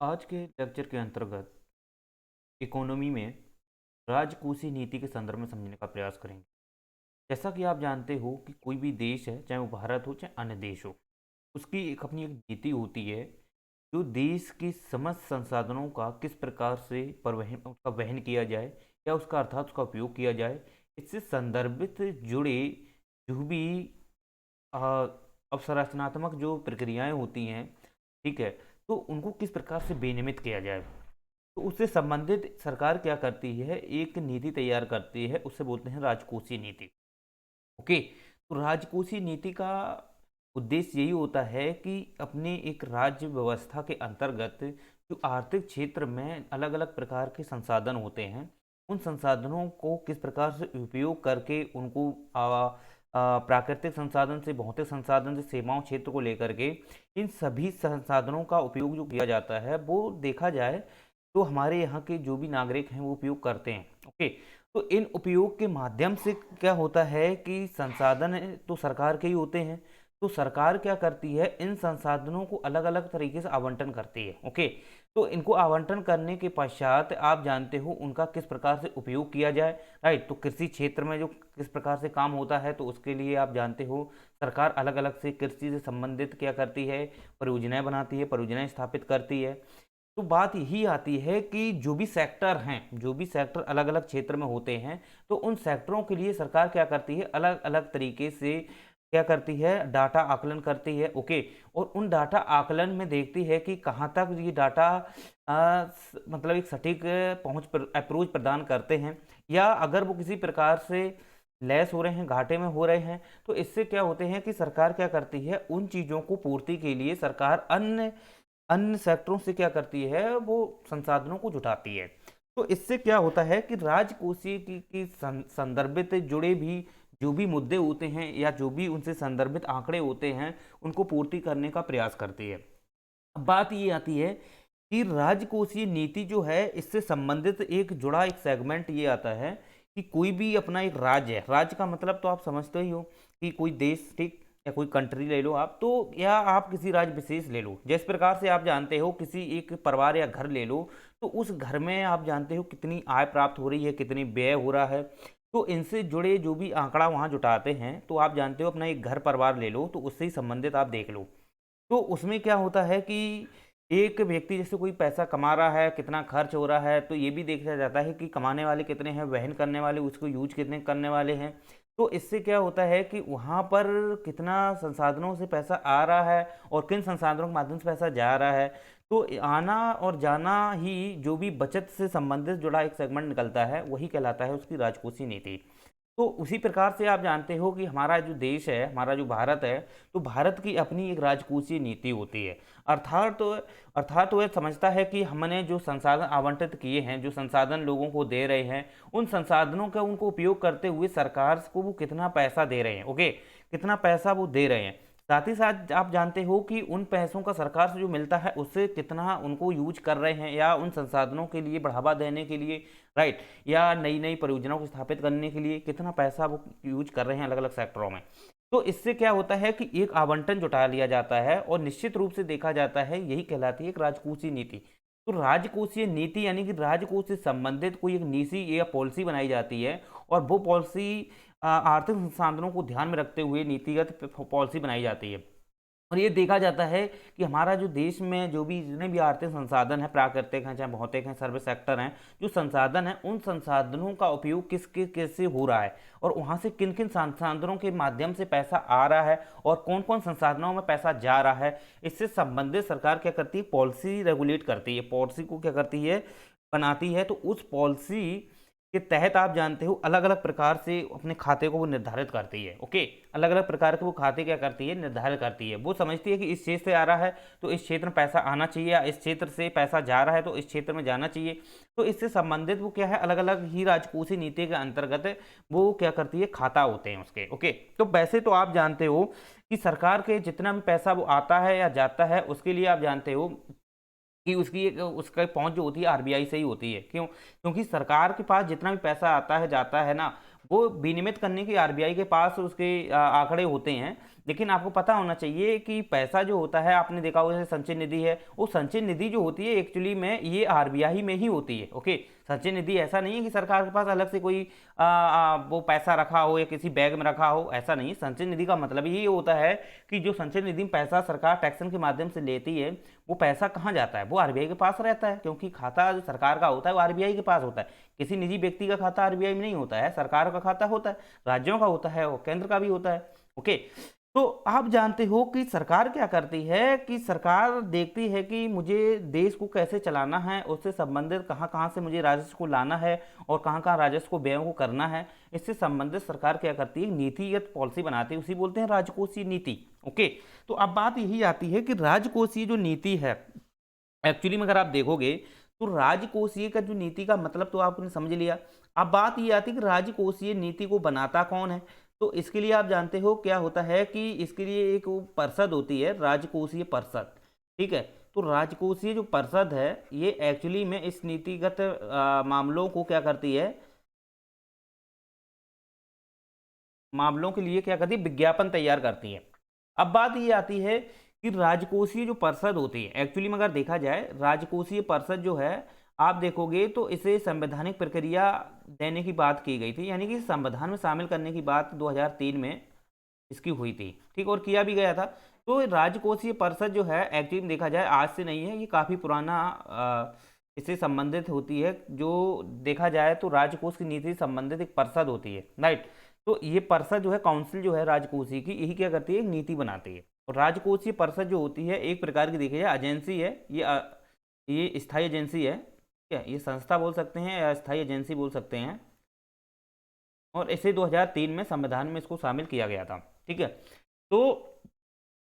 आज के लेक्चर के अंतर्गत इकोनॉमी में राजकोषीय नीति के संदर्भ में समझने का प्रयास करेंगे। जैसा कि आप जानते हो कि कोई भी देश है, चाहे वो भारत हो चाहे अन्य देश हो, उसकी एक अपनी एक नीति होती है जो देश के समस्त संसाधनों का किस प्रकार से परिवहन उसका वहन किया जाए या उसका अर्थात उसका उपयोग किया जाए। इससे संदर्भित जुड़े जो भी अ, अवसरचनात्मक जो प्रक्रियाएं होती हैं, ठीक है, तो उनको किस प्रकार से विनियमित किया जाए। तो उससे संबंधित सरकार क्या करती है, एक नीति तैयार करती है, उससे बोलते हैं राजकोषीय नीति। ओके। तो राजकोषीय नीति का उद्देश्य यही होता है कि अपने एक राज्य व्यवस्था के अंतर्गत जो आर्थिक क्षेत्र में अलग अलग प्रकार के संसाधन होते हैं, उन संसाधनों को किस प्रकार से उपयोग करके उनको प्राकृतिक संसाधन से भौतिक संसाधन से सेवाओं क्षेत्र को लेकर के इन सभी संसाधनों का उपयोग जो किया जाता है वो देखा जाए तो हमारे यहाँ के जो भी नागरिक हैं वो उपयोग करते हैं। ओके। तो इन उपयोग के माध्यम से क्या होता है कि संसाधन तो सरकार के ही होते हैं, तो सरकार क्या करती है, इन संसाधनों को अलग अलग तरीके से आवंटन करती है। ओके। तो इनको आवंटन करने के पश्चात आप जानते हो उनका किस प्रकार से उपयोग किया जाए। राइट। तो कृषि क्षेत्र में जो किस प्रकार से काम होता है, तो उसके लिए आप जानते हो सरकार अलग अलग से कृषि से संबंधित क्या करती है, परियोजनाएं बनाती है, परियोजनाएं स्थापित करती है। तो बात यही आती है कि जो भी सेक्टर हैं, जो भी सेक्टर अलग अलग क्षेत्र में होते हैं, तो उन सेक्टरों के लिए सरकार क्या करती है, अलग अलग तरीके से क्या करती है, डाटा आकलन करती है। ओके। और उन डाटा आकलन में देखती है कि कहाँ तक ये डाटा मतलब एक सटीक पहुंच पर अप्रोच प्रदान करते हैं, या अगर वो किसी प्रकार से लैस हो रहे हैं, घाटे में हो रहे हैं, तो इससे क्या होते हैं कि सरकार क्या करती है, उन चीज़ों को पूर्ति के लिए सरकार अन्य अन्य सेक्टरों से क्या करती है, वो संसाधनों को जुटाती है। तो इससे क्या होता है कि राजकोषीय की संदर्भित जुड़े भी जो भी मुद्दे होते हैं या जो भी उनसे संदर्भित आंकड़े होते हैं, उनको पूर्ति करने का प्रयास करती है। अब बात ये आती है कि राजकोषीय नीति जो है, इससे संबंधित एक जुड़ा एक सेगमेंट ये आता है कि कोई भी अपना एक राज्य है, राज्य का मतलब तो आप समझते ही हो कि कोई देश, ठीक, या कोई कंट्री ले लो आप, तो या आप किसी राज्य विशेष ले लो। जिस प्रकार से आप जानते हो किसी एक परिवार या घर ले लो, तो उस घर में आप जानते हो कितनी आय प्राप्त हो रही है, कितनी व्यय हो रहा है। तो इनसे जुड़े जो भी आंकड़ा वहाँ जुटाते हैं, तो आप जानते हो अपना एक घर परिवार ले लो, तो उससे ही संबंधित आप देख लो। तो उसमें क्या होता है कि एक व्यक्ति जैसे कोई पैसा कमा रहा है, कितना खर्च हो रहा है, तो ये भी देखा जाता है कि कमाने वाले कितने हैं, वहन करने वाले उसको यूज कितने करने वाले हैं। तो इससे क्या होता है कि वहाँ पर कितना संसाधनों से पैसा आ रहा है और किन संसाधनों के माध्यम से पैसा जा रहा है। तो आना और जाना ही जो भी बचत से संबंधित जुड़ा एक सेगमेंट निकलता है, वही कहलाता है उसकी राजकोषीय नीति। तो उसी प्रकार से आप जानते हो कि हमारा जो देश है, हमारा जो भारत है, तो भारत की अपनी एक राजकोषीय नीति होती है। अर्थात वह समझता है कि हमने जो संसाधन आवंटित किए हैं, जो संसाधन लोगों को दे रहे हैं, उन संसाधनों का उनको उपयोग करते हुए सरकार को वो कितना पैसा दे रहे हैं। ओके। कितना पैसा वो दे रहे हैं, साथ ही साथ आप जानते हो कि उन पैसों का सरकार से जो मिलता है उससे कितना उनको यूज कर रहे हैं, या उन संसाधनों के लिए बढ़ावा देने के लिए, राइट, या नई नई परियोजनाओं को स्थापित करने के लिए कितना पैसा वो यूज कर रहे हैं अलग अलग सेक्टरों में। तो इससे क्या होता है कि एक आवंटन जुटा लिया जाता है और निश्चित रूप से देखा जाता है, यही कहलाती है एक राजकोषीय नीति। तो राजकोषीय नीति यानी कि राजकोष से संबंधित कोई एक नीति या पॉलिसी बनाई जाती है, और वो पॉलिसी आर्थिक संसाधनों को ध्यान में रखते हुए नीतिगत पॉलिसी बनाई जाती है। और ये देखा जाता है कि हमारा जो देश में जो भी जितने भी आर्थिक संसाधन है, प्राकृतिक हैं चाहे भौतिक हैं, सर्विस सेक्टर हैं, जो संसाधन है, उन संसाधनों का उपयोग किस किस कैसे हो रहा है, और वहाँ से किन किन संसाधनों के माध्यम से पैसा आ रहा है, और कौन कौन संसाधनों में पैसा जा रहा है, इससे संबंधित सरकार क्या करती है, पॉलिसी रेगुलेट करती है, पॉलिसी को क्या करती है, बनाती है। तो उस पॉलिसी के तहत आप जानते हो अलग अलग प्रकार से अपने खाते को वो निर्धारित करती है। ओके। अलग अलग प्रकार के वो खाते क्या करती है, निर्धारित करती है। वो समझती है कि इस क्षेत्र से आ रहा है तो इस क्षेत्र में पैसा आना चाहिए, या इस क्षेत्र से पैसा जा रहा है तो इस क्षेत्र में जाना चाहिए। तो इससे संबंधित वो क्या है, अलग अलग ही राजकोषीय नीति के अंतर्गत वो क्या करती है, खाता होते हैं उसके। ओके। तो वैसे तो आप जानते हो कि सरकार के जितना भी पैसा वो आता है या जाता है, उसके लिए आप जानते हो कि उसकी एक उसका पहुंच जो होती है आरबीआई से ही होती है। क्यों? क्योंकि सरकार के पास जितना भी पैसा आता है जाता है ना, वो विनियमित करने की आरबीआई के पास उसके आंकड़े होते हैं। लेकिन आपको पता होना चाहिए कि पैसा जो होता है, आपने देखा होगा जैसे संचय निधि है, वो संचय निधि जो होती है एक्चुअली में ये आरबीआई में ही होती है। ओके, संचय निधि ऐसा नहीं है कि सरकार के पास अलग से कोई वो पैसा रखा हो या किसी बैग में रखा हो, ऐसा नहीं। संचय निधि का मतलब यही होता है कि जो संचय निधि में पैसा सरकार टैक्सन के माध्यम से लेती है, वो पैसा कहाँ जाता है, वो आरबीआई के पास रहता है। क्योंकि खाता जो सरकार का होता है वो आरबीआई के पास होता है। किसी निजी व्यक्ति का खाता आरबीआई में नहीं होता है, सरकार का खाता होता है, राज्यों का होता है, वो केंद्र का भी होता है। ओके, तो आप जानते हो कि सरकार क्या करती है कि सरकार देखती है कि मुझे देश को कैसे चलाना है, उससे संबंधित कहाँ कहाँ से मुझे राजस्व को लाना है और कहाँ कहाँ राजस्व को व्ययों को करना है। इससे संबंधित सरकार क्या करती है, नीतिगत पॉलिसी बनाती है, उसी बोलते हैं राजकोषीय नीति। ओके, तो अब बात यही आती है कि राजकोषीय जो नीति है, एक्चुअली में अगर आप देखोगे तो राजकोषीय का जो नीति का मतलब तो आपने समझ लिया। अब बात ये आती है कि राजकोषीय नीति को बनाता कौन है। तो इसके लिए आप जानते हो क्या होता है कि इसके लिए एक वो परिषद होती है, राजकोषीय परिषद। ठीक है, तो राजकोषीय जो परिषद है ये एक्चुअली में इस नीतिगत मामलों को क्या करती है, मामलों के लिए क्या करती है, विज्ञापन तैयार करती है। अब बात ये आती है कि राजकोषीय जो परिषद होती है, एक्चुअली में अगर देखा जाए राजकोषीय परिषद जो है, आप देखोगे तो इसे संवैधानिक प्रक्रिया देने की बात की गई थी, यानी कि संविधान में शामिल करने की बात 2003 में इसकी हुई थी। ठीक, और किया भी गया था। तो राजकोषीय परिषद जो है एक्चुअली में देखा जाए आज से नहीं है, ये काफ़ी पुराना इससे संबंधित होती है। जो देखा जाए तो राजकोष की नीति से संबंधित एक परिषद होती है, राइट। तो ये परिषद जो है, काउंसिल जो है राजकोषीय की, यही क्या करती है, एक नीति बनाती है। और राजकोषीय परिषद जो होती है एक प्रकार की देखी जाए एजेंसी है, ये स्थायी एजेंसी है। ठीक है, ये संस्था बोल सकते हैं या स्थायी एजेंसी बोल सकते हैं। और इसे 2003 में संविधान में इसको शामिल किया गया था। ठीक है, तो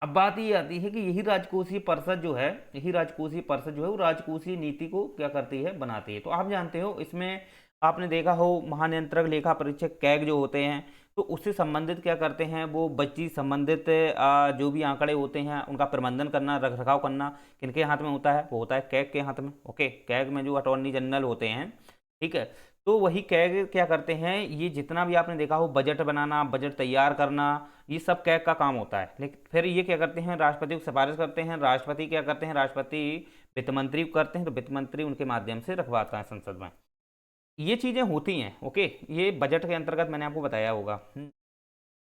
अब बात ये आती है कि यही राजकोषीय परिषद जो है, यही राजकोषीय परिषद जो है वो राजकोषीय नीति को क्या करती है, बनाती है। तो आप जानते हो इसमें आपने देखा हो महानियंत्रक लेखा परीक्षक कैग जो होते हैं, तो उससे संबंधित क्या करते हैं, वो बच्ची संबंधित जो भी आंकड़े होते हैं उनका प्रबंधन करना, रख रखाव करना किनके हाथ में होता है, वो होता है कैग के हाथ में। ओके, कैग में जो अटॉर्नी जनरल होते हैं, ठीक है, तो वही कैग क्या करते हैं, ये जितना भी आपने देखा हो बजट बनाना, बजट तैयार करना, ये सब कैग का काम होता है। लेकिन फिर ये क्या करते हैं, राष्ट्रपति को सिफारिश करते हैं, राष्ट्रपति क्या करते हैं, राष्ट्रपति वित्त मंत्री को करते हैं, तो वित्त मंत्री उनके माध्यम से रखवाता है संसद में। ये चीज़ें होती हैं। ओके, ये बजट के अंतर्गत मैंने आपको बताया होगा।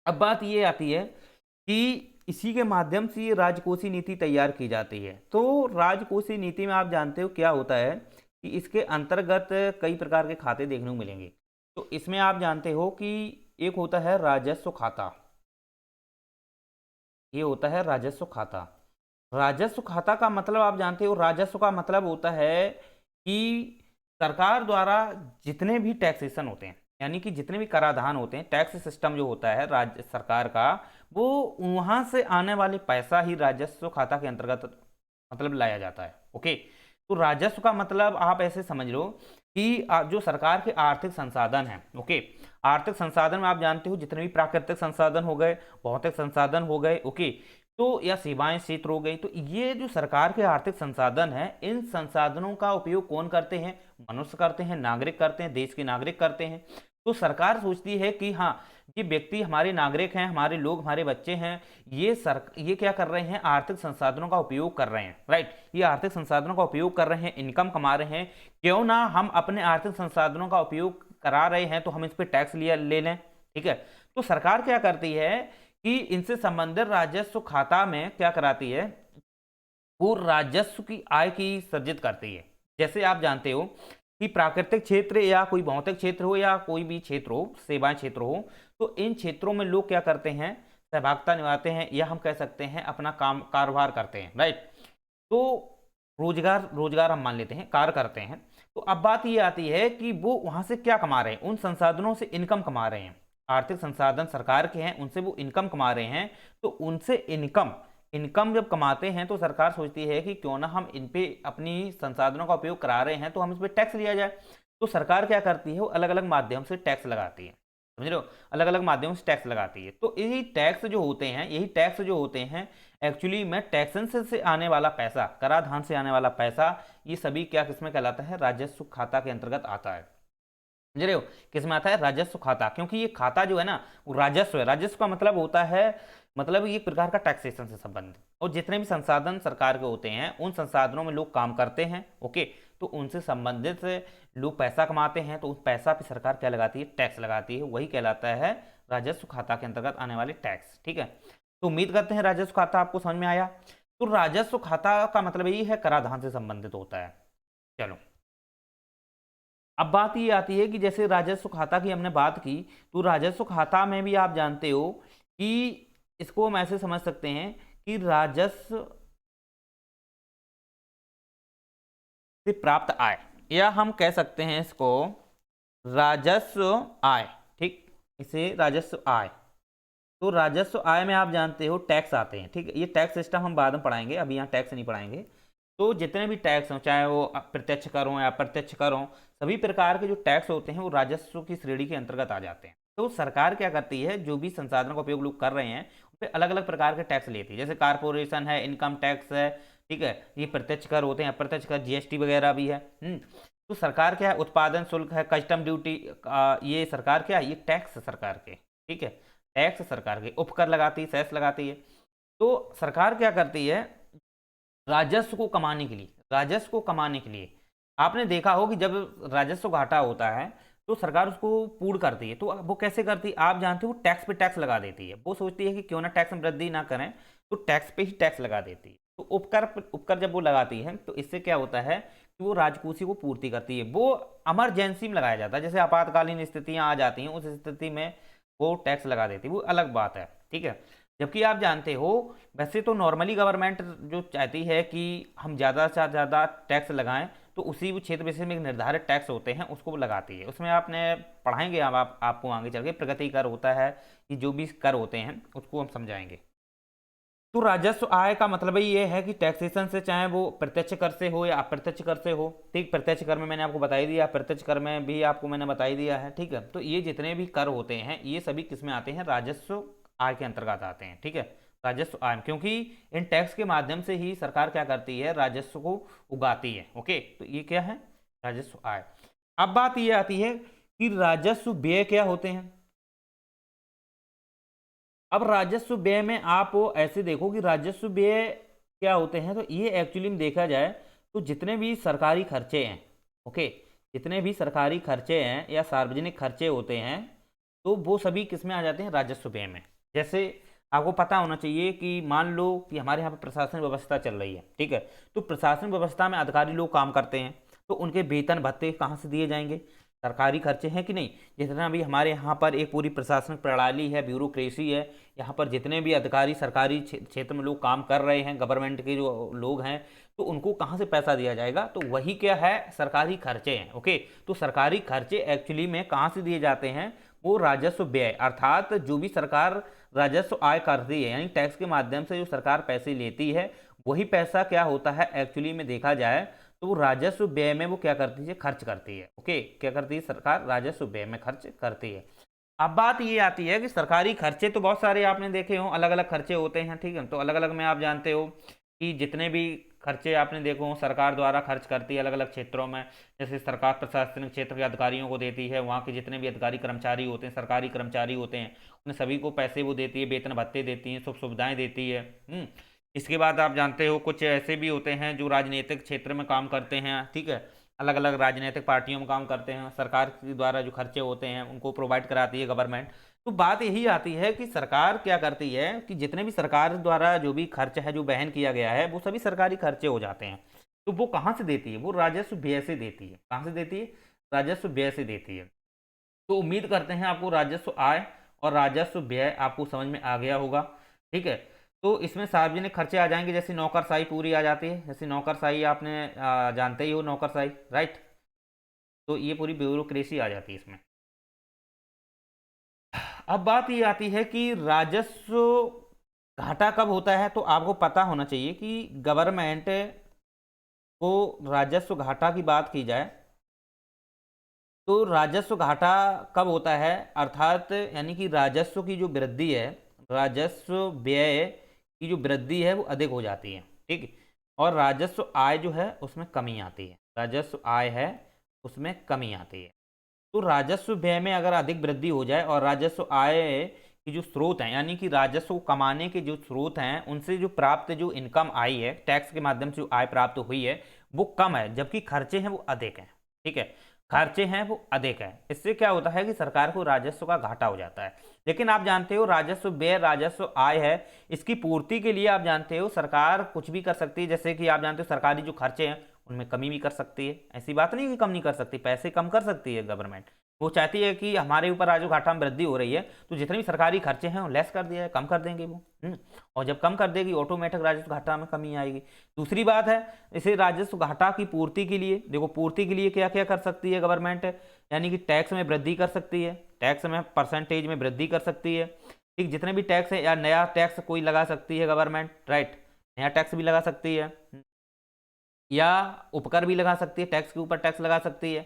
अब बात ये आती है कि इसी के माध्यम से ये राजकोषीय नीति तैयार की जाती है। तो राजकोषीय नीति में आप जानते हो क्या होता है कि इसके अंतर्गत कई प्रकार के खाते देखने को मिलेंगे। तो इसमें आप जानते हो कि एक होता है राजस्व खाता, ये होता है राजस्व खाता। राजस्व खाता का मतलब आप जानते हो, राजस्व का मतलब होता है कि सरकार द्वारा जितने भी टैक्सेशन होते हैं, यानी कि जितने भी कराधान होते हैं, टैक्स सिस्टम जो होता है राज्य सरकार का, वो वहां से आने वाले पैसा ही राजस्व खाता के अंतर्गत मतलब लाया जाता है। ओके, तो राजस्व का मतलब आप ऐसे समझ लो कि जो सरकार के आर्थिक संसाधन हैं, ओके, आर्थिक संसाधन में आप जानते हो जितने भी प्राकृतिक संसाधन हो गए, भौतिक संसाधन हो गए, ओके, तो या सेवाएं क्षेत्र हो गई, तो ये जो सरकार के आर्थिक संसाधन हैं, इन संसाधनों का उपयोग कौन करते हैं, मनुष्य करते हैं, नागरिक करते हैं, देश के नागरिक करते हैं। तो सरकार सोचती है कि हाँ, ये व्यक्ति हमारे नागरिक हैं, हमारे लोग, हमारे बच्चे हैं, ये क्या कर रहे हैं, आर्थिक संसाधनों का उपयोग कर रहे हैं, राइट, ये आर्थिक संसाधनों का उपयोग कर रहे हैं, इनकम कमा रहे हैं, क्यों ना हम अपने आर्थिक संसाधनों का उपयोग करा रहे हैं तो हम इस पर टैक्स ले लें। ठीक है, तो सरकार क्या करती है कि इनसे संबंधित राजस्व खाता में क्या कराती है, वो राजस्व की आय की सृजित करती है। जैसे आप जानते हो कि प्राकृतिक क्षेत्र या कोई भौतिक क्षेत्र हो या कोई भी क्षेत्र हो, सेवाएं क्षेत्र हो, तो इन क्षेत्रों में लोग क्या करते हैं, सहभागिता निभाते हैं, या हम कह सकते हैं अपना काम कारोबार करते हैं, राइट। तो रोजगार हम मान लेते हैं, कार्य करते हैं। तो अब बात ये आती है कि वो वहां से क्या कमा रहे हैं, उन संसाधनों से इनकम कमा रहे हैं, आर्थिक संसाधन सरकार के हैं, उनसे वो इनकम कमा रहे हैं। तो उनसे इनकम जब कमाते हैं तो सरकार सोचती है कि क्यों ना हम इन पे अपनी संसाधनों का उपयोग करा रहे हैं तो हम इस पे टैक्स लिया जाए। तो सरकार क्या करती है, वो अलग अलग माध्यम से टैक्स लगाती है, समझ रहे हो, अलग अलग माध्यम से टैक्स लगाती है। तो यही टैक्स जो होते हैं एक्चुअली में टैक्सन से आने वाला पैसा, कराधान से आने वाला पैसा, ये सभी क्या किसमें कहलाता है, राजस्व खाता के अंतर्गत आता है। समझ रहे हो, किसमें आता है? राजस्व खाता। क्योंकि ये खाता जो है ना वो राजस्व है। राजस्व का मतलब होता है, मतलब ये एक प्रकार का टैक्सेशन से संबंधित, और जितने भी संसाधन सरकार के होते हैं उन संसाधनों में लोग काम करते हैं, ओके, तो उनसे संबंधित लोग पैसा कमाते हैं, तो उस पैसा पे सरकार क्या लगाती है? टैक्स लगाती है। वही कहलाता है राजस्व खाता के अंतर्गत आने वाले टैक्स। ठीक है, तो उम्मीद करते हैं राजस्व खाता आपको समझ में आया। तो राजस्व खाता का मतलब यही है कराधान से संबंधित होता है। चलो, अब बात ये आती है कि जैसे राजस्व खाता की हमने बात की, तो राजस्व खाता में भी आप जानते हो कि इसको हम ऐसे समझ सकते हैं कि राजस्व से प्राप्त आय, या हम कह सकते हैं इसको राजस्व आय। ठीक, इसे राजस्व आय। तो राजस्व आय में आप जानते हो टैक्स आते हैं। ठीक है, ये टैक्स सिस्टम हम बाद में पढ़ाएंगे, अभी यहाँ टैक्स नहीं पढ़ाएंगे। तो जितने भी टैक्स हों, चाहे वो प्रत्यक्ष कर हों या अप्रत्यक्ष कर हों, सभी प्रकार के जो टैक्स होते हैं वो राजस्व की श्रेणी के अंतर्गत आ जाते हैं। तो सरकार क्या करती है, जो भी संसाधनों का उपयोग लोग कर रहे हैं उन पर अलग अलग प्रकार के टैक्स लेती है। जैसे कारपोरेशन है, इनकम टैक्स है, ठीक है, ये प्रत्यक्ष कर होते हैं, अप्रत्यक्ष कर जीएसटी वगैरह भी है। तो सरकार क्या है, उत्पादन शुल्क है, कस्टम ड्यूटी, ये सरकार क्या है, ये टैक्स सरकार के। ठीक है, टैक्स सरकार के, उपकर लगाती है, सेस लगाती है। तो सरकार क्या करती है, राजस्व को कमाने के लिए, राजस्व को कमाने के लिए आपने देखा हो कि जब राजस्व घाटा होता है तो सरकार उसको पूर्ण करती है। तो वो कैसे करती है, आप जानते हो, टैक्स पे टैक्स लगा देती है। वो सोचती है कि क्यों ना टैक्स में वृद्धि ना करें, तो टैक्स पे ही टैक्स लगा देती है। तो उपकर जब वो लगाती है तो इससे क्या होता है कि वो राजकोषी को पूर्ति करती है। वो इमरजेंसी में लगाया जाता है, जैसे आपातकालीन स्थितियां आ जाती हैं, उस स्थिति में वो टैक्स लगा देती है, वो अलग बात है। ठीक है, जबकि आप जानते हो वैसे तो नॉर्मली गवर्नमेंट जो चाहती है कि हम ज़्यादा से ज़्यादा टैक्स लगाएं, तो उसी क्षेत्र विशेष में एक निर्धारित टैक्स होते हैं उसको वो लगाती है। उसमें आपने पढ़ाएंगे, अब आपको आगे चल के प्रगति कर होता है, कि जो भी कर होते हैं उसको हम समझाएंगे। तो राजस्व आय का मतलब ही ये है कि टैक्सेशन से, चाहे वो प्रत्यक्ष कर से हो या अप्रत्यक्ष कर से हो। ठीक, प्रत्यक्ष कर में मैंने आपको बता ही दिया, प्रत्यक्ष कर में भी आपको मैंने बता ही दिया है। ठीक है, तो ये जितने भी कर होते हैं ये सभी किसमें आते हैं, राजस्व आय के अंतर्गत आते हैं। ठीक है, राजस्व आय, क्योंकि इन टैक्स के माध्यम से ही सरकार क्या करती है, राजस्व को उगाती है। ओके, तो ये क्या है, राजस्व आय। अब बात ये आती है कि राजस्व व्यय क्या होते हैं। अब राजस्व व्यय में आप ऐसे देखो कि राजस्व व्यय क्या होते हैं, तो ये एक्चुअली में देखा जाए तो जितने भी सरकारी खर्चे हैं, ओके, जितने भी सरकारी खर्चे हैं या सार्वजनिक खर्चे होते हैं, तो वो सभी किस में आ जाते हैं, राजस्व व्यय में। जैसे आपको पता होना चाहिए कि मान लो कि हमारे यहाँ पर प्रशासन व्यवस्था चल रही है। ठीक है, तो प्रशासन व्यवस्था में अधिकारी लोग काम करते हैं, तो उनके वेतन भत्ते कहाँ से दिए जाएंगे, सरकारी खर्चे हैं कि नहीं। जितना भी हमारे यहाँ पर एक पूरी प्रशासनिक प्रणाली है, ब्यूरोक्रेसी है, यहाँ पर जितने भी अधिकारी सरकारी क्षेत्र में लोग काम कर रहे हैं, गवर्नमेंट के जो लोग हैं, तो उनको कहाँ से पैसा दिया जाएगा, तो वही क्या है, सरकारी खर्चे हैं। ओके, तो सरकारी खर्चे एक्चुअली में कहाँ से दिए जाते हैं, वो राजस्व व्यय, अर्थात जो भी सरकार राजस्व आय करती है, यानी टैक्स के माध्यम से जो सरकार पैसे लेती है, वही पैसा क्या होता है एक्चुअली में देखा जाए तो वो राजस्व व्यय में वो क्या करती है, खर्च करती है। ओके, क्या करती है सरकार, राजस्व व्यय में खर्च करती है। अब बात ये आती है कि सरकारी खर्चे तो बहुत सारे आपने देखे हो, अलग अलग खर्चे होते हैं। ठीक है, तो अलग अलग में आप जानते हो कि जितने भी खर्चे आपने देखो सरकार द्वारा खर्च करती है अलग अलग क्षेत्रों में। जैसे सरकार प्रशासनिक क्षेत्र के अधिकारियों को देती है, वहाँ के जितने भी अधिकारी कर्मचारी होते हैं, सरकारी कर्मचारी होते हैं, उन सभी को पैसे वो देती है, वेतन भत्ते देती हैं, सुख सुविधाएं देती है। इसके बाद आप जानते हो कुछ ऐसे भी होते हैं जो राजनीतिक क्षेत्र में काम करते हैं। ठीक है, अलग अलग राजनीतिक पार्टियों में काम करते हैं, सरकार के द्वारा जो खर्चे होते हैं उनको प्रोवाइड कराती है गवर्नमेंट। तो बात यही आती है कि सरकार क्या करती है कि जितने भी सरकार द्वारा जो भी खर्च है, जो वहन किया गया है, वो सभी सरकारी खर्चे हो जाते हैं। तो वो कहाँ से देती है, वो राजस्व व्यय से देती है। कहाँ से देती है, राजस्व व्यय से देती है। तो उम्मीद करते हैं आपको राजस्व आय और राजस्व व्यय आपको समझ में आ गया होगा। ठीक है, तो इसमें सार्वजनिक खर्चे आ जाएंगे, जैसे नौकरशाही पूरी आ जाती है। जैसे नौकरशाही आपने जानते ही हो, नौकरशाही, राइट, तो ये पूरी ब्यूरोक्रेसी आ जाती है इसमें। अब बात ये आती है कि राजस्व घाटा कब होता है, तो आपको पता होना चाहिए कि गवर्नमेंट को राजस्व घाटा की बात की जाए तो राजस्व घाटा कब होता है, अर्थात यानी कि राजस्व की जो वृद्धि है, राजस्व व्यय की जो वृद्धि है वो अधिक हो जाती है। ठीक, और राजस्व आय जो है उसमें कमी आती है, राजस्व आय है उसमें कमी आती है। तो राजस्व व्यय में अगर अधिक वृद्धि हो जाए और राजस्व आय की जो स्रोत हैं, यानी कि राजस्व कमाने के जो स्रोत हैं, उनसे जो प्राप्त जो इनकम आई है, टैक्स के माध्यम से जो आय प्राप्त हुई है वो कम है, जबकि खर्चे हैं वो अधिक हैं। ठीक है, खर्चे हैं वो अधिक हैं। इससे क्या होता है कि सरकार को राजस्व का घाटा हो जाता है। लेकिन आप जानते हो राजस्व व्यय राजस्व आय है, इसकी पूर्ति के लिए आप जानते हो सरकार कुछ भी कर सकती है। जैसे कि आप जानते हो सरकारी जो खर्चे हैं उनमें कमी भी कर सकती है। ऐसी बात नहीं कि कम नहीं कर सकती, पैसे कम कर सकती है गवर्नमेंट। वो चाहती है कि हमारे ऊपर राजस्व घाटा में वृद्धि हो रही है तो जितने भी सरकारी खर्चे हैं वो लेस कर दिया है, कम कर देंगे वो। और जब कम कर देगी ऑटोमेटिक राजस्व घाटा में कमी आएगी। दूसरी बात है, इसे राजस्व घाटा की पूर्ति के लिए, देखो पूर्ति के लिए क्या क्या कर सकती है गवर्नमेंट, यानी कि टैक्स में वृद्धि कर सकती है, टैक्स में परसेंटेज में वृद्धि कर सकती है। ठीक, जितने भी टैक्स है या नया टैक्स कोई लगा सकती है गवर्नमेंट, राइट, नया टैक्स भी लगा सकती है या उपकर भी लगा सकती है, टैक्स के ऊपर टैक्स लगा सकती है।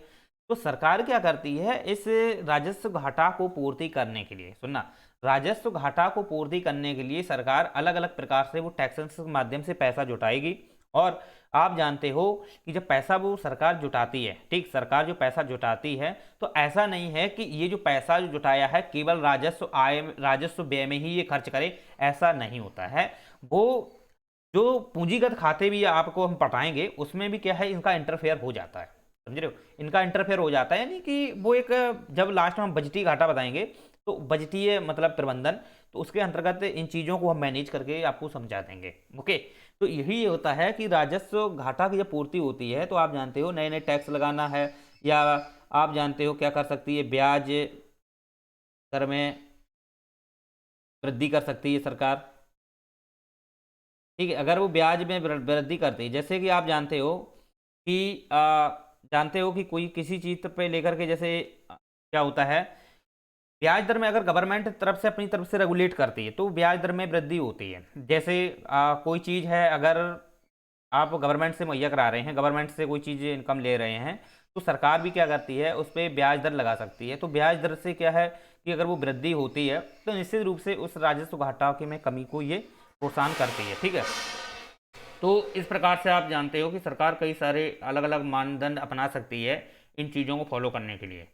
तो सरकार क्या करती है, इस राजस्व घाटा को पूर्ति करने के लिए, सुनना, राजस्व घाटा को पूर्ति करने के लिए सरकार अलग अलग प्रकार से वो टैक्सेस के माध्यम से पैसा जुटाएगी। और आप जानते हो कि जब पैसा वो सरकार जुटाती है, ठीक, सरकार जो पैसा जुटाती है तो ऐसा नहीं है कि ये जो पैसा जो जुटाया है केवल राजस्व आय राजस्व व्यय में ही ये खर्च करे, ऐसा नहीं होता है। वो जो पूंजीगत खाते भी आपको हम पढ़ाएंगे उसमें भी क्या है, इनका इंटरफेयर हो जाता है, समझ रहे हो, इनका इंटरफेयर हो जाता है। यानी कि वो एक, जब लास्ट में हम बजटीय घाटा बताएंगे तो बजटीय मतलब प्रबंधन, तो उसके अंतर्गत इन चीज़ों को हम मैनेज करके आपको समझा देंगे। ओके, तो यही होता है कि राजस्व घाटा की जब पूर्ति होती है तो आप जानते हो नए नए टैक्स लगाना है, या आप जानते हो क्या कर सकती है, ब्याज दर में वृद्धि कर सकती है सरकार। ठीक है, अगर वो ब्याज में वृद्धि करती है, जैसे कि आप जानते हो कि कोई किसी चीज़ पे लेकर के, जैसे क्या होता है, ब्याज दर में अगर गवर्नमेंट तरफ से अपनी तरफ से रेगुलेट करती है तो ब्याज दर में वृद्धि होती है। जैसे कोई चीज़ है, अगर आप गवर्नमेंट से मुहैया करा रहे हैं, गवर्नमेंट से कोई चीज़ इनकम ले रहे हैं, तो सरकार भी क्या करती है, उस पर ब्याज दर लगा सकती है। तो ब्याज दर से क्या है कि अगर वो वृद्धि होती है तो निश्चित रूप से उस राजस्व घाटा के में कमी को ये प्रोत्साहन करती है। ठीक है, तो इस प्रकार से आप जानते हो कि सरकार कई सारे अलग अलग मानदंड अपना सकती है इन चीज़ों को फॉलो करने के लिए।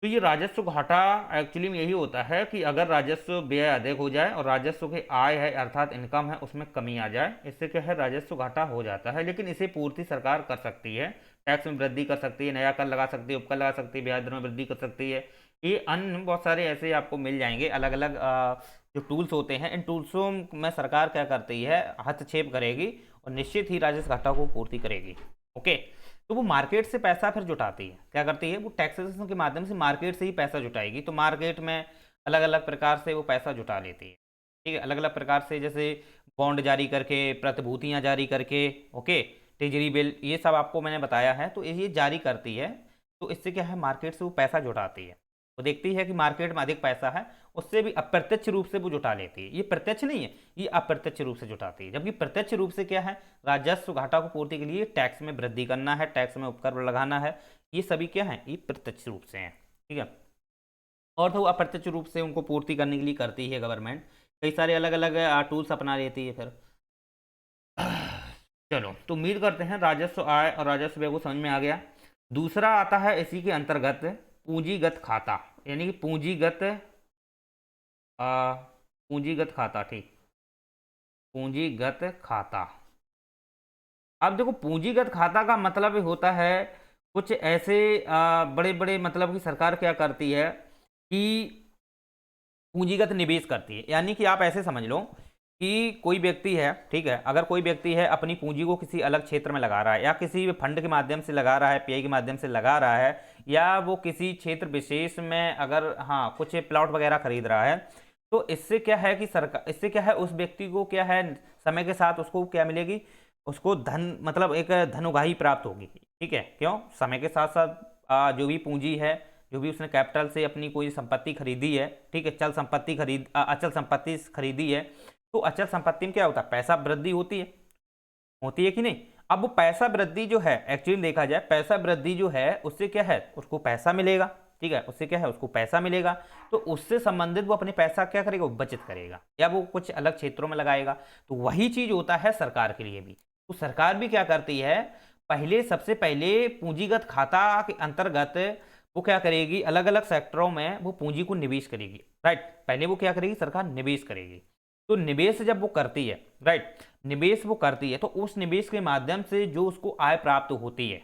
तो ये राजस्व घाटा एक्चुअली में यही होता है कि अगर राजस्व व्यय अधिक हो जाए और राजस्व की आय है अर्थात इनकम है उसमें कमी आ जाए, इससे क्या है, राजस्व घाटा हो जाता है। लेकिन इसे पूर्ति सरकार कर सकती है, टैक्स में वृद्धि कर सकती है, नया कर लगा सकती है, उपकर लगा सकती है, ब्याज दर में वृद्धि कर सकती है। ये अन्य बहुत सारे ऐसे आपको मिल जाएंगे अलग अलग जो टूल्स होते हैं। इन टूल्सों में सरकार क्या करती है, हस्तक्षेप करेगी और निश्चित ही राजस्व घाटा को पूर्ति करेगी। ओके, तो वो मार्केट से पैसा फिर जुटाती है, क्या करती है, वो टैक्सेशन के माध्यम से मार्केट से ही पैसा जुटाएगी। तो मार्केट में अलग अलग प्रकार से वो पैसा जुटा लेती है। ठीक है, अलग अलग प्रकार से, जैसे बॉन्ड जारी करके, प्रतिभूतियाँ जारी करके, ओके, ट्रेजरी बिल, ये सब आपको मैंने बताया है। तो ये जारी करती है, तो इससे क्या है, मार्केट से वो पैसा जुटाती है। वो देखती है कि मार्केट में अधिक पैसा है, उससे भी अप्रत्यक्ष रूप से वो जुटा लेती है। ये प्रत्यक्ष नहीं है, ये अप्रत्यक्ष रूप से जुटाती है। जबकि प्रत्यक्ष रूप से क्या है, राजस्व घाटा को पूर्ति के लिए टैक्स में वृद्धि करना है, टैक्स में उपकर लगाना है, ये सभी क्या है, ये प्रत्यक्ष रूप से हैं। ठीक है, और तो अप्रत्यक्ष रूप से उनको पूर्ति करने के लिए करती है गवर्नमेंट, कई सारे अलग अलग टूल्स अपना लेती है। फिर चलो, तो उम्मीद करते हैं राजस्व आय और राजस्व व्यय को समझ में आ गया। दूसरा आता है इसी के अंतर्गत पूंजीगत खाता, यानी कि पूंजीगत खाता। ठीक, पूंजीगत खाता। अब देखो, पूंजीगत खाता का मतलब होता है कुछ ऐसे बड़े बड़े, मतलब कि सरकार क्या करती है कि पूंजीगत निवेश करती है। यानी कि आप ऐसे समझ लो कि कोई व्यक्ति है, ठीक है, अगर कोई व्यक्ति है अपनी पूंजी को किसी अलग क्षेत्र में लगा रहा है, या किसी फंड के माध्यम से लगा रहा है, पीआई के माध्यम से लगा रहा है, या वो किसी क्षेत्र विशेष में अगर हाँ कुछ प्लॉट वगैरह खरीद रहा है, तो इससे क्या है कि सरकार, इससे क्या है, उस व्यक्ति को क्या है, समय के साथ उसको क्या मिलेगी, उसको धन, मतलब एक धन उगाही प्राप्त होगी। ठीक है, क्यों, समय के साथ साथ जो भी पूंजी है, जो भी उसने कैपिटल से अपनी कोई संपत्ति खरीदी है, ठीक है, अचल संपत्ति खरीदी है, तो अचल संपत्ति में क्या होता है, पैसा वृद्धि होती है कि नहीं। अब वो पैसा वृद्धि जो है, एक्चुअली देखा जाए पैसा वृद्धि जो है, उससे क्या है, उसको पैसा मिलेगा। ठीक है, उससे क्या है, उसको पैसा मिलेगा, तो उससे संबंधित वो अपने पैसा क्या करेगा, वो बचत करेगा, या वो कुछ अलग क्षेत्रों में लगाएगा। तो वही चीज होता है सरकार के लिए भी। तो सरकार भी क्या करती है, सबसे पहले पूंजीगत खाता के अंतर्गत वो क्या करेगी, अलग अलग सेक्टरों में वो पूंजी को निवेश करेगी, राइट। पहले वो क्या करेगी, सरकार निवेश करेगी। तो निवेश जब वो करती है, राइट, निवेश वो करती है, तो उस निवेश के माध्यम से जो उसको आय प्राप्त होती है,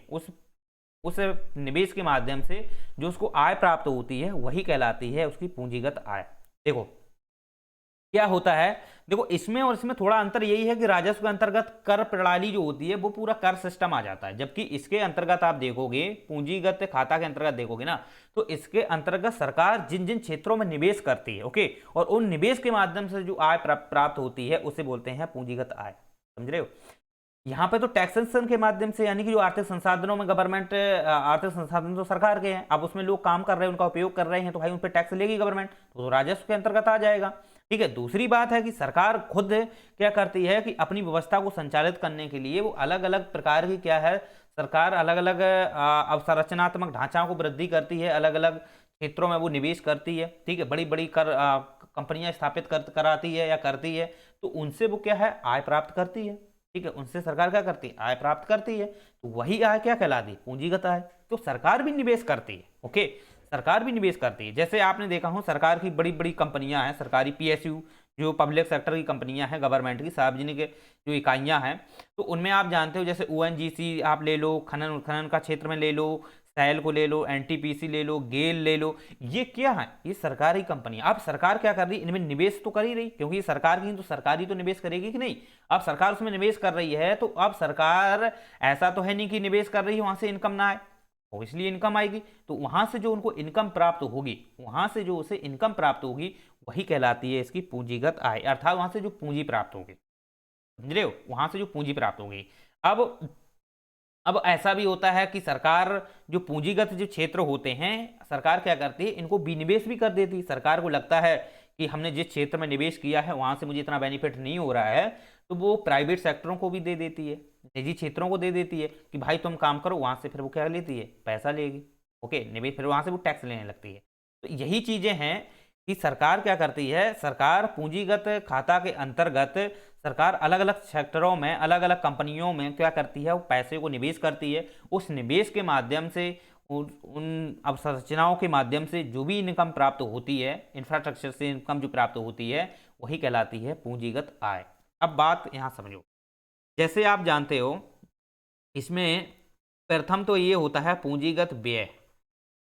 उस निवेश के माध्यम से जो उसको आय प्राप्त होती है वही कहलाती है उसकी पूंजीगत आय। देखो क्या होता है, देखो इसमें और इसमें थोड़ा अंतर यही है कि राजस्व के अंतर्गत कर प्रणाली जो होती है वो पूरा कर सिस्टम आ जाता है, जबकि इसके अंतर्गत आप देखोगे, पूंजीगत खाता के अंतर्गत देखोगे ना, तो इसके अंतर्गत सरकार जिन जिन क्षेत्रों में निवेश करती है, ओके, और उन निवेश के माध्यम से जो आय प्राप्त होती है उसे बोलते हैं पूंजीगत आय। समझ रहे हो। यहाँ पे तो टैक्सेशन के माध्यम से, यानी कि जो आर्थिक संसाधनों में गवर्नमेंट, आर्थिक संसाधन तो सरकार के हैं, अब उसमें लोग काम कर रहे हैं, उनका उपयोग कर रहे हैं, तो भाई उन पर टैक्स लेगी गवर्नमेंट, तो राजस्व के अंतर्गत आ जाएगा। ठीक है। दूसरी बात है कि सरकार खुद क्या करती है कि अपनी व्यवस्था को संचालित करने के लिए वो अलग अलग प्रकार की क्या है, सरकार अलग अलग अवसंरचनात्मक ढांचाओं को वृद्धि करती है, अलग अलग क्षेत्रों में वो निवेश करती है। ठीक है। बड़ी बड़ी कंपनियां स्थापित कराती है या करती है, तो उनसे वो क्या है, आय प्राप्त करती है। ठीक है। उनसे सरकार क्या करती है, आय प्राप्त करती है। तो वही आय क्या कहलाती है, पूंजीगत आय। तो सरकार भी निवेश करती है। ओके, सरकार भी निवेश करती है। जैसे आपने देखा हो सरकार की बड़ी बड़ी कंपनियां हैं, सरकारी पीएसयू जो पब्लिक सेक्टर की कंपनियां हैं, गवर्नमेंट की सार्वजनिक जो इकाइयां हैं, तो उनमें आप जानते हो जैसे ओएनजीसी आप ले लो, खनन खनन का क्षेत्र में ले लो, सैल को ले लो, एनटीपीसी ले लो, गेल ले लो, ये क्या है, ये सरकारी कंपनी। अब सरकार क्या कर रही है, इनमें निवेश तो कर ही रही, क्योंकि ये सरकार की, तो सरकारी तो निवेश करेगी कि नहीं। अब सरकार उसमें निवेश कर रही है, तो अब सरकार ऐसा तो है नहीं कि निवेश कर रही है वहां से इनकम ना आए, और इसलिए इनकम आएगी। तो वहां से जो उनको इनकम प्राप्त होगी, वहां से जो उसे इनकम प्राप्त होगी वही कहलाती है इसकी पूंजीगत आय, अर्थात वहां से जो पूंजी प्राप्त होगी, समझ रहे हो, वहां से जो पूंजी प्राप्त होगी। अब ऐसा भी होता है कि सरकार जो पूंजीगत जो क्षेत्र होते हैं, सरकार क्या करती है, इनको विनिवेश भी कर देती है। सरकार को लगता है कि हमने जिस क्षेत्र में निवेश किया है वहां से मुझे इतना बेनिफिट नहीं हो रहा है, तो वो प्राइवेट सेक्टरों को भी दे देती है, निजी क्षेत्रों को दे देती है कि भाई तुम काम करो, वहां से फिर वो क्या लेती है, पैसा लेगी। ओके, निवेश, फिर वहां से वो टैक्स लेने लगती है। तो यही चीजें हैं कि सरकार क्या करती है, सरकार पूंजीगत खाता के अंतर्गत सरकार अलग अलग सेक्टरों में, अलग अलग कंपनियों में क्या करती है, वो पैसे को निवेश करती है। उस निवेश के माध्यम से, उन अवसंरचनाओं के माध्यम से जो भी इनकम प्राप्त होती है, इंफ्रास्ट्रक्चर से इनकम जो प्राप्त होती है वही कहलाती है पूंजीगत आय। अब बात यहाँ समझो, जैसे आप जानते हो इसमें प्रथम तो ये होता है पूंजीगत व्यय।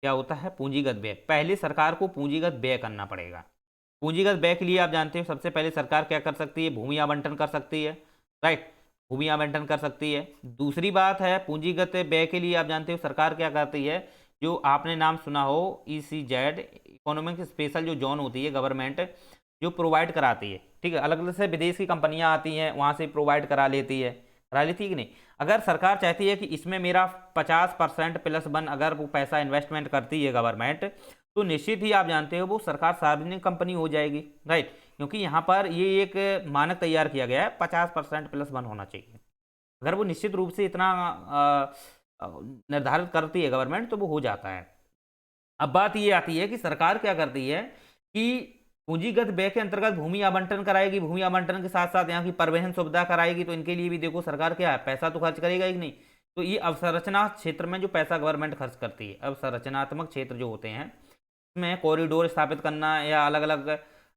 क्या होता है, पूंजीगत व्यय। पहले सरकार को पूंजीगत व्यय करना पड़ेगा। पूंजीगत व्यय के लिए आप जानते हो सबसे पहले सरकार क्या कर सकती है, भूमि आवंटन कर सकती है, राइट, भूमि आवंटन कर सकती है। दूसरी बात है पूंजीगत व्यय के लिए आप जानते हो सरकार क्या करती है, जो आपने नाम सुना हो ECZ, इकोनॉमिक स्पेशल जो जोन होती है गवर्नमेंट जो प्रोवाइड कराती है। ठीक है। अलग अलग से विदेश की कंपनियां आती हैं, वहां से प्रोवाइड करा लेती है कि नहीं। अगर सरकार चाहती है कि इसमें मेरा 50% +1 अगर वो पैसा इन्वेस्टमेंट करती है गवर्नमेंट, तो निश्चित ही आप जानते हो वो सरकार सार्वजनिक कंपनी हो जाएगी, राइट, क्योंकि यहाँ पर ये एक मानक तैयार किया गया है 50% +1 होना चाहिए। अगर वो निश्चित रूप से इतना निर्धारित करती है गवर्नमेंट, तो वो हो जाता है। अब बात ये आती है कि सरकार क्या करती है कि पूंजीगत व्यय के अंतर्गत भूमि आवंटन कराएगी, भूमि आवंटन के साथ साथ यहाँ की परिवहन सुविधा कराएगी, तो इनके लिए भी देखो सरकार क्या है, पैसा तो खर्च करेगा ही नहीं। तो ये अवसंरचना क्षेत्र में जो पैसा गवर्नमेंट खर्च करती है, अवसंरचनात्मक क्षेत्र जो होते हैं इसमें कॉरिडोर स्थापित करना या अलग अलग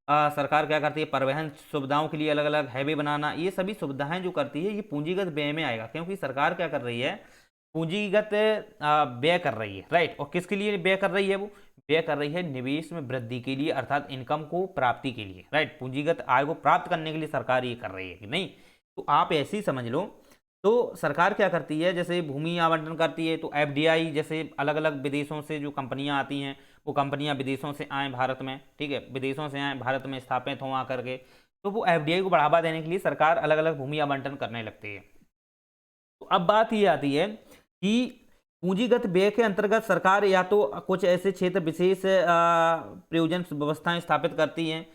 सरकार क्या करती है, परिवहन सुविधाओं के लिए अलग अलग हाईवे बनाना, ये सभी सुविधाएं जो करती है ये पूंजीगत व्यय में आएगा, क्योंकि सरकार क्या कर रही है, पूंजीगत व्यय कर रही है, राइट। और किसके लिए व्यय कर रही है, वो व्यय कर रही है निवेश में वृद्धि के लिए, अर्थात इनकम को प्राप्ति के लिए, राइट, पूंजीगत आय को प्राप्त करने के लिए सरकार ये कर रही है कि नहीं। तो आप ऐसे ही समझ लो। तो सरकार क्या करती है, जैसे भूमि आवंटन करती है, तो FDI जैसे अलग अलग विदेशों से जो कंपनियां आती हैं, वो कंपनियां विदेशों से आए भारत में, ठीक है, विदेशों से आए भारत में स्थापित हों आकर के, तो वो FDI को बढ़ावा देने के लिए सरकार अलग अलग भूमि आवंटन करने लगती है। तो अब बात ये आती है कि पूंजीगत व्यय के अंतर्गत सरकार या तो कुछ ऐसे क्षेत्र विशेष प्रयोजन व्यवस्थाएं स्थापित करती हैं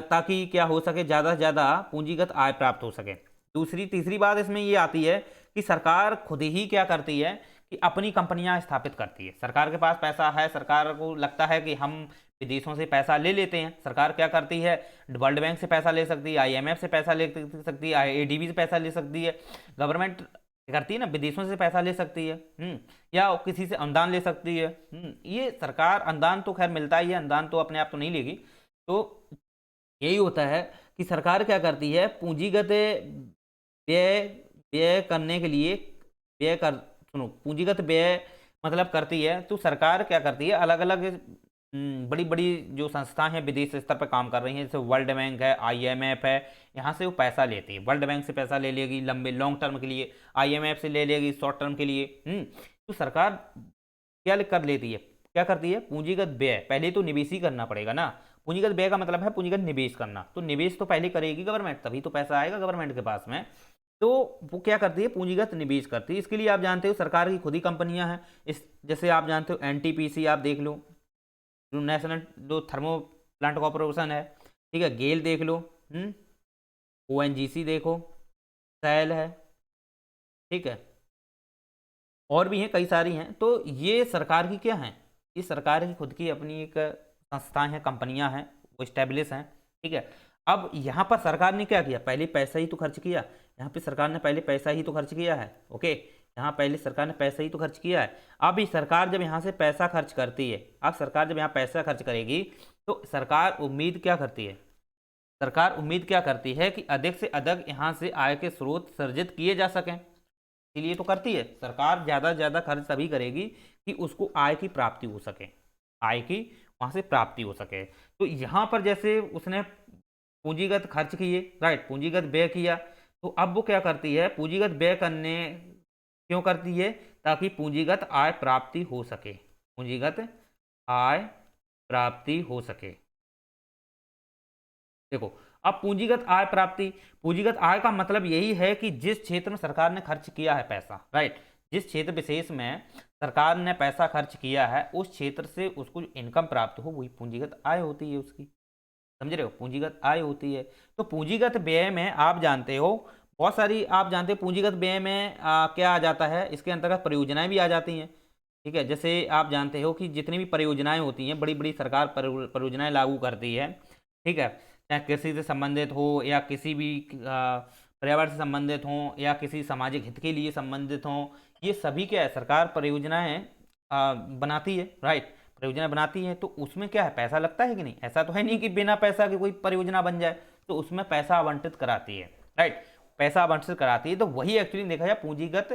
ताकि क्या हो सके, ज़्यादा से ज़्यादा पूंजीगत आय प्राप्त हो सके। तीसरी बात इसमें ये आती है कि सरकार खुद ही क्या करती है कि अपनी कंपनियां स्थापित करती है। सरकार के पास पैसा है, सरकार को लगता है कि हम विदेशों से पैसा ले लेते हैं, सरकार क्या करती है, वर्ल्ड बैंक से पैसा ले सकती है, IMF से पैसा ले सकती है, ADB से पैसा ले सकती है। गवर्नमेंट करती है ना, विदेशों से पैसा ले सकती है, या किसी से अनुदान ले सकती है। ये सरकार अनुदान तो खैर मिलता ही है, अनुदान तो अपने आप तो नहीं लेगी। तो यही होता है कि सरकार क्या करती है, पूंजीगत व्यय व्यय करने के लिए व्यय कर सुनो पूंजीगत व्यय मतलब करती है। तो सरकार क्या करती है, अलग अलग बड़ी बड़ी जो संस्थाएं हैं विदेश स्तर पर काम कर रही हैं, जैसे वर्ल्ड बैंक है, आईएमएफ है, यहाँ से वो पैसा लेती है। वर्ल्ड बैंक से पैसा ले लेगी लंबे लॉन्ग टर्म के लिए, आईएमएफ से ले लेगी शॉर्ट टर्म के लिए। तो सरकार क्या कर लेती है, क्या करती है, पूंजीगत व्यय पहले तो निवेश ही करना पड़ेगा ना। पूंजीगत व्यय का मतलब है पूंजीगत निवेश करना, तो निवेश तो पहले करेगी गवर्नमेंट, तभी तो पैसा आएगा गवर्नमेंट के पास में। तो वो क्या करती है, पूंजीगत निवेश करती है। इसके लिए आप जानते हो सरकार की खुद ही कंपनियां हैं। इस जैसे आप जानते हो एनटीपीसी आप देख लो, जो नेशनल जो थर्मो प्लांट कॉर्पोरेशन है, ठीक है, गेल देख लो, ओएनजीसी देखो, सेल है, ठीक है, और भी हैं, कई सारी हैं। तो ये सरकार की क्या है, ये सरकार की खुद की अपनी एक संस्थाएं हैं, कंपनियां हैं, वो स्टैब्लिश हैं, ठीक है। अब यहाँ पर सरकार ने क्या किया, पहले पैसा ही तो खर्च किया, यहाँ पे सरकार ने पहले पैसा ही तो खर्च किया है, ओके, यहाँ पहले सरकार ने पैसा ही तो खर्च किया है। अब सरकार जब यहाँ से पैसा खर्च करती है, अब सरकार जब यहाँ पैसा खर्च करेगी, तो सरकार उम्मीद क्या करती है, सरकार उम्मीद क्या करती है कि अधिक से अधिक यहाँ से आय के स्रोत सर्जित किए जा सकें। इसीलिए तो करती है सरकार, ज़्यादा से ज़्यादा खर्च तभी करेगी कि उसको आय की प्राप्ति हो सके, आय की वहाँ से प्राप्ति हो सके। तो यहाँ पर जैसे उसने पूंजीगत खर्च किए, राइट, पूंजीगत व्यय किया, तो अब वो क्या करती है, पूंजीगत व्यय करने क्यों करती है, ताकि पूंजीगत आय प्राप्ति हो सके, पूंजीगत आय प्राप्ति हो सके। देखो, अब पूंजीगत आय प्राप्ति, पूंजीगत आय का मतलब यही है कि जिस क्षेत्र में सरकार ने खर्च किया है पैसा, राइट, जिस क्षेत्र विशेष में सरकार ने पैसा खर्च किया है, उस क्षेत्र से उसको जो इनकम प्राप्त हो वही पूंजीगत आय होती है उसकी, समझ रहे हो, पूंजीगत आय होती है। तो पूंजीगत व्यय में आप जानते हो बहुत सारी, आप जानते हो पूंजीगत व्यय में क्या आ जाता है, इसके अंतर्गत परियोजनाएं भी आ जाती हैं, ठीक है। जैसे आप जानते हो कि जितनी भी परियोजनाएं होती हैं, बड़ी बड़ी सरकार परियोजनाएं लागू करती है, ठीक है, चाहे कृषि से संबंधित हो या किसी भी पर्यावरण से संबंधित हो या किसी सामाजिक हित के लिए संबंधित हो, ये सभी क्या है, सरकार परियोजनाएं बनाती है, राइट, परियोजना बनाती है। तो उसमें क्या है, पैसा लगता है कि नहीं, ऐसा तो है नहीं कि बिना पैसा के कोई परियोजना बन जाए, तो उसमें पैसा आवंटित कराती है, राइट, पैसा आवंटित कराती है। तो वही एक्चुअली देखा जाए पूंजीगत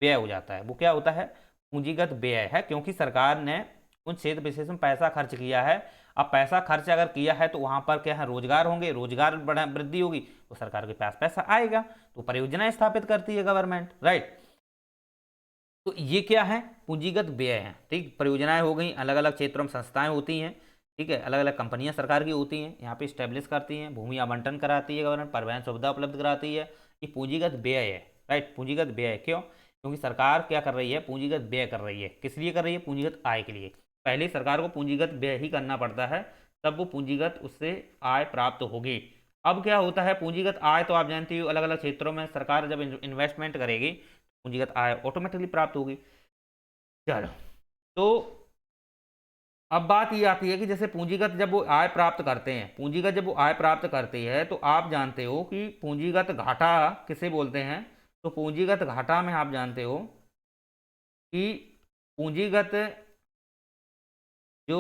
व्यय हो जाता है, वो क्या होता है, पूंजीगत व्यय है, क्योंकि सरकार ने उन क्षेत्र विशेष में पैसा खर्च किया है। अब पैसा खर्च अगर किया है तो वहां पर क्या है, रोजगार होंगे, रोजगार वृद्धि होगी तो सरकार के पास पैसा आएगा, तो परियोजनाएं स्थापित करती है गवर्नमेंट, राइट। तो ये क्या है, पूंजीगत व्यय है, ठीक, परियोजनाएं हो गई, अलग अलग क्षेत्रों में संस्थाएं होती हैं, ठीक है, अलग अलग कंपनियां सरकार की होती हैं, यहाँ पे स्टैब्लिश करती हैं, भूमि आवंटन कराती है गवर्नमेंट, परिवहन सुविधा उपलब्ध कराती है, ये पूंजीगत व्यय है, राइट, पूंजीगत व्यय क्यों, क्योंकि सरकार क्या कर रही है, पूंजीगत व्यय कर रही है, किस लिए कर रही है, पूंजीगत आय के लिए। पहले सरकार को पूंजीगत व्यय ही करना पड़ता है, तब वो पूंजीगत उससे आय प्राप्त होगी। अब क्या होता है, पूंजीगत आय तो आप जानते हो अलग अलग क्षेत्रों में सरकार जब इन्वेस्टमेंट करेगी, पूंजीगत आय ऑटोमेटिकली प्राप्त होगी। चलो, तो अब बात ये आती है कि जैसे पूंजीगत जब वो आय प्राप्त करते हैं, पूंजीगत जब वो आय प्राप्त करती है, तो आप जानते हो कि पूंजीगत घाटा किसे बोलते हैं। तो पूंजीगत घाटा में आप जानते हो कि पूंजीगत जो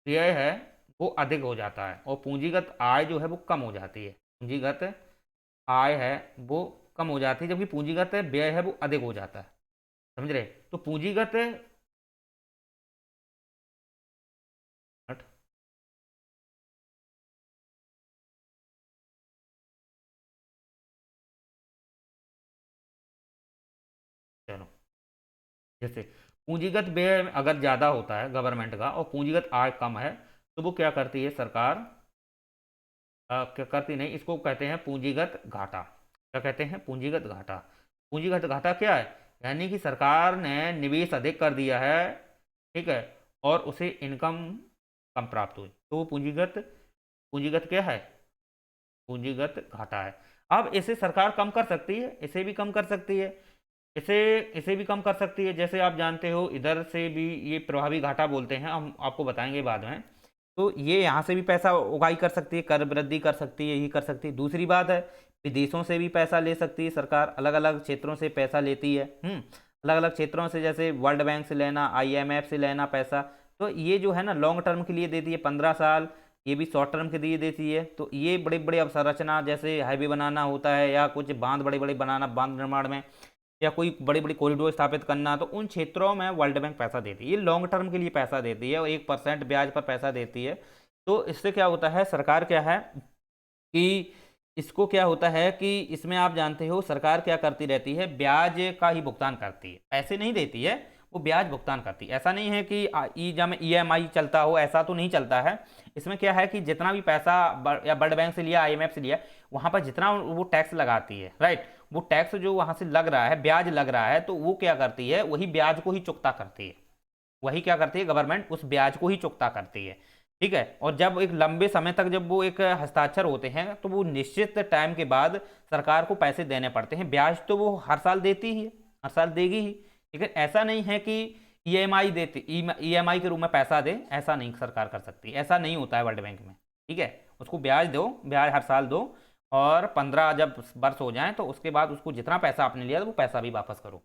व्यय है वो अधिक हो जाता है और पूंजीगत आय जो है वो कम हो जाती है, पूंजीगत आय है वो कम हो जाती है, जबकि पूंजीगत व्यय है वो अधिक हो जाता है, समझ रहे। तो पूंजीगत चलो, जैसे पूंजीगत व्यय अगर ज़्यादा होता है गवर्नमेंट का और पूंजीगत आय कम है, तो वो क्या करती है सरकार, क्या करती नहीं, इसको कहते हैं पूंजीगत घाटा। क्या कहते हैं, पूंजीगत घाटा। पूंजीगत घाटा क्या है, यानी कि सरकार ने निवेश अधिक कर दिया है, ठीक है, और उसे इनकम कम प्राप्त हुई, तो वो पूंजीगत पूंजीगत क्या है, पूंजीगत घाटा है। अब इसे सरकार कम कर सकती है, इसे भी कम कर सकती है, इसे इसे भी कम कर सकती है। जैसे आप जानते हो इधर से भी ये प्रभावी घाटा बोलते हैं, हम आपको बताएंगे बाद में। तो ये यहाँ से भी पैसा उगाही कर सकती है, कर वृद्धि कर सकती है, यही कर सकती है। दूसरी बात है विदेशों से भी पैसा ले सकती है सरकार, अलग अलग क्षेत्रों से पैसा लेती है। अलग अलग क्षेत्रों से, जैसे वर्ल्ड बैंक से लेना, IMF से लेना पैसा, तो ये जो है ना लॉन्ग टर्म के लिए देती है 15 साल, ये भी शॉर्ट टर्म के लिए देती है। तो ये बड़े बड़े अवसंरचना, जैसे हाईवे बनाना होता है या कुछ बांध बड़े बड़े बनाना, बांध निर्माण में, या कोई बड़ी बड़ी कॉरिडोर स्थापित करना, तो उन क्षेत्रों में वर्ल्ड बैंक पैसा देती है। ये लॉन्ग टर्म के लिए पैसा देती है और 1% ब्याज पर पैसा देती है। तो इससे क्या होता है, सरकार क्या है कि इसको क्या होता है कि इसमें आप जानते हो सरकार क्या करती रहती है, ब्याज का ही भुगतान करती है, पैसे नहीं देती है, वो ब्याज भुगतान करती है। ऐसा नहीं है कि जब EMI चलता हो, ऐसा तो नहीं चलता है। इसमें क्या है कि जितना भी पैसा या वर्ल्ड बैंक से लिया, IMF से लिया, वहाँ पर जितना वो टैक्स लगाती है, राइट, वो टैक्स जो वहाँ से लग रहा है, ब्याज लग रहा है, तो वो क्या करती है, वही ब्याज को ही चुकता करती है। वही क्या करती है, गवर्नमेंट उस ब्याज को ही चुकता करती है। ठीक है। और जब एक लंबे समय तक जब वो एक हस्ताक्षर होते हैं, तो वो निश्चित टाइम के बाद सरकार को पैसे देने पड़ते हैं। ब्याज तो वो हर साल देती ही है, हर साल देगी ही, लेकिन ऐसा नहीं है कि EMI देती, EMI के रूप में पैसा दे, ऐसा नहीं सरकार कर सकती, ऐसा नहीं होता है वर्ल्ड बैंक में। ठीक है, उसको ब्याज दो, ब्याज हर साल दो, और 15 जब वर्ष हो जाए तो उसके बाद उसको जितना पैसा आपने लिया तो वो पैसा भी वापस करो।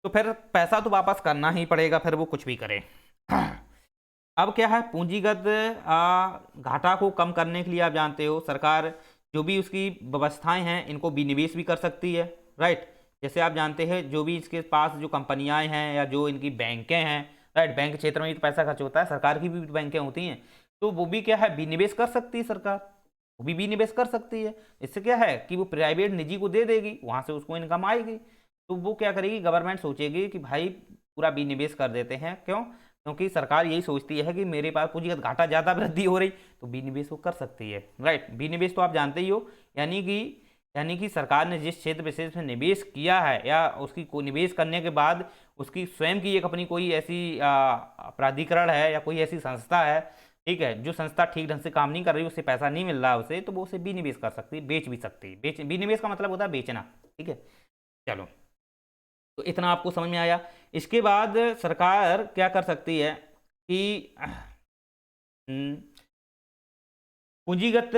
तो फिर पैसा तो वापस करना ही पड़ेगा, फिर वो कुछ भी करे। अब क्या है, पूंजीगत घाटा को कम करने के लिए आप जानते हो सरकार जो भी उसकी व्यवस्थाएं हैं इनको विनिवेश भी कर सकती है, राइट। जैसे आप जानते हैं जो भी इसके पास जो कंपनियां हैं या जो इनकी बैंकें हैं, राइट, बैंक क्षेत्र में भी तो पैसा खर्च होता है, सरकार की भी बैंकें होती हैं, तो वो भी क्या है, विनिवेश कर सकती है सरकार, वो भी विनिवेश कर सकती है। इससे क्या है कि वो प्राइवेट निजी को दे देगी, वहाँ से उसको इनकम आएगी, तो वो क्या करेगी, गवर्नमेंट सोचेगी कि भाई पूरा विनिवेश कर देते हैं। क्यों? क्योंकि सरकार यही सोचती है कि मेरे पास पूंजीगत घाटा ज़्यादा वृद्धि हो रही, तो विनिवेश वो कर सकती है, राइट। विनिवेश तो आप जानते ही हो, यानी कि सरकार ने जिस क्षेत्र विशेष में निवेश किया है या उसकी को निवेश करने के बाद उसकी स्वयं की एक अपनी कोई ऐसी प्राधिकरण है या कोई ऐसी संस्था है, ठीक है, जो संस्था ठीक ढंग से काम नहीं कर रही, उससे पैसा नहीं मिल रहा है उसे, तो वो उसे विनिवेश कर सकती है, बेच भी सकती है। विनिवेश का मतलब होता है बेचना। ठीक है, चलो, तो इतना आपको समझ में आया। इसके बाद सरकार क्या कर सकती है कि पूंजीगत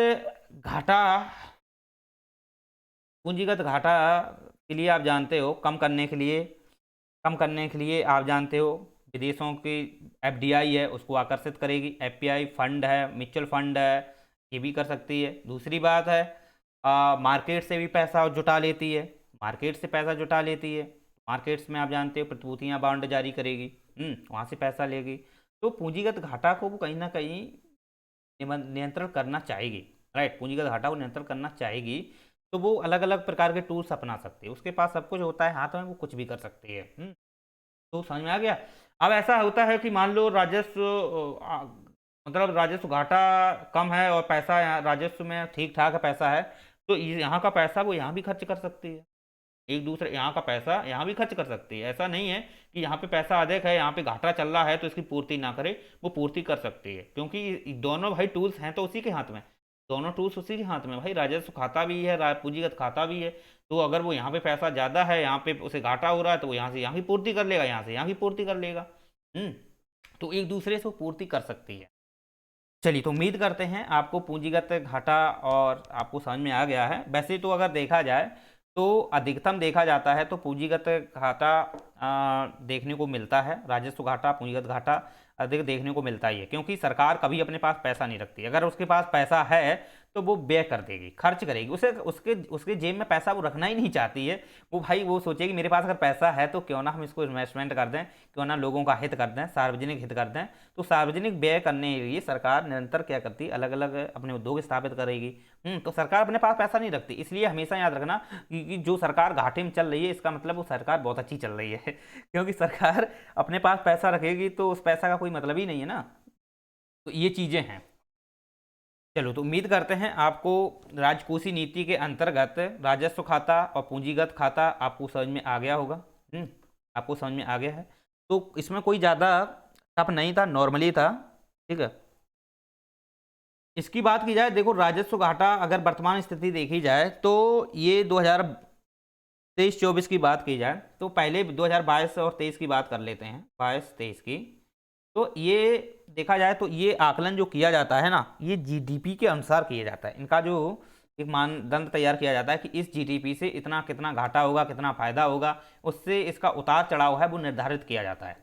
घाटा के लिए आप जानते हो कम करने के लिए आप जानते हो विदेशों की FDI है उसको आकर्षित करेगी, FPI फंड है, म्यूचुअल फंड है, ये भी कर सकती है। दूसरी बात है मार्केट से भी पैसा जुटा लेती है, मार्केट्स में आप जानते हो प्रतिभूतियां बॉन्ड जारी करेगी, वहाँ से पैसा लेगी। तो पूंजीगत घाटा को वो कहीं ना कहीं नियंत्रण करना चाहेगी, राइट, पूंजीगत घाटा को नियंत्रण करना चाहेगी, तो वो अलग अलग प्रकार के टूल्स अपना सकती है। उसके पास सब कुछ होता है हाथ में, वो कुछ भी कर सकती है। तो समझ में आ गया। अब ऐसा होता है कि मान लो राजस्व मतलब राजस्व घाटा कम है और पैसा राजस्व में ठीक ठाक पैसा है, तो यहाँ का पैसा वो यहाँ भी खर्च कर सकती है, एक दूसरे यहाँ का पैसा यहाँ भी खर्च कर सकती है। ऐसा नहीं है कि यहाँ पे पैसा अधिक है, यहाँ पे घाटा चल रहा है तो इसकी पूर्ति ना करे, वो पूर्ति कर सकती है, क्योंकि दोनों भाई टूल्स हैं तो उसी के हाथ में, दोनों टूल्स उसी के हाथ में भाई, राजस्व खाता भी है, पूंजीगत खाता भी है। तो अगर वो यहाँ पे पैसा ज़्यादा है, यहाँ पे उसे घाटा हो रहा है, तो वो यहाँ से यहाँ की पूर्ति कर लेगा, यहाँ से यहाँ की पूर्ति कर लेगा। तो एक दूसरे से पूर्ति कर सकती है। चलिए, तो उम्मीद करते हैं आपको पूंजीगत घाटा और आपको समझ में आ गया है। वैसे तो अगर देखा जाए तो अधिकतम देखा जाता है तो पूंजीगत घाटा देखने को मिलता है, राजस्व घाटा, पूंजीगत घाटा अधिक देखने को मिलता ही है, क्योंकि सरकार कभी अपने पास पैसा नहीं रखती। अगर उसके पास पैसा है तो वो व्यय कर देगी, खर्च करेगी, उसके जेब में पैसा वो रखना ही नहीं चाहती है। वो भाई वो सोचेगी मेरे पास अगर पैसा है तो क्यों ना हम इसको इन्वेस्टमेंट कर दें, क्यों ना लोगों का हित कर दें, सार्वजनिक हित कर दें। तो सार्वजनिक व्यय करने के लिए सरकार निरंतर क्या करती है, अलग अलग अपने उद्योग स्थापित करेगी। तो सरकार अपने पास पैसा नहीं रखती, इसलिए हमेशा याद रखना कि जो सरकार घाटे में चल रही है इसका मतलब वो सरकार बहुत अच्छी चल रही है क्योंकि सरकार अपने पास पैसा रखेगी तो उस पैसा का कोई मतलब ही नहीं है ना। तो ये चीज़ें हैं। चलो, तो उम्मीद करते हैं आपको राजकोषीय नीति के अंतर्गत राजस्व खाता और पूंजीगत खाता आपको समझ में आ गया होगा। आपको समझ में आ गया है, तो इसमें कोई ज़्यादा टफ नहीं था, नॉर्मली था। ठीक है, इसकी बात की जाए, देखो राजस्व घाटा अगर वर्तमान स्थिति देखी जाए तो ये 2023-24 की बात की जाए तो पहले 2022 और 23 की बात कर लेते हैं, 22-23 की। तो ये देखा जाए तो ये आकलन जो किया जाता है ना, ये GDP के अनुसार किया जाता है। इनका जो एक मानदंड तैयार किया जाता है कि इस जीडीपी से इतना कितना घाटा होगा, कितना फायदा होगा, उससे इसका उतार चढ़ाव है वो निर्धारित किया जाता है।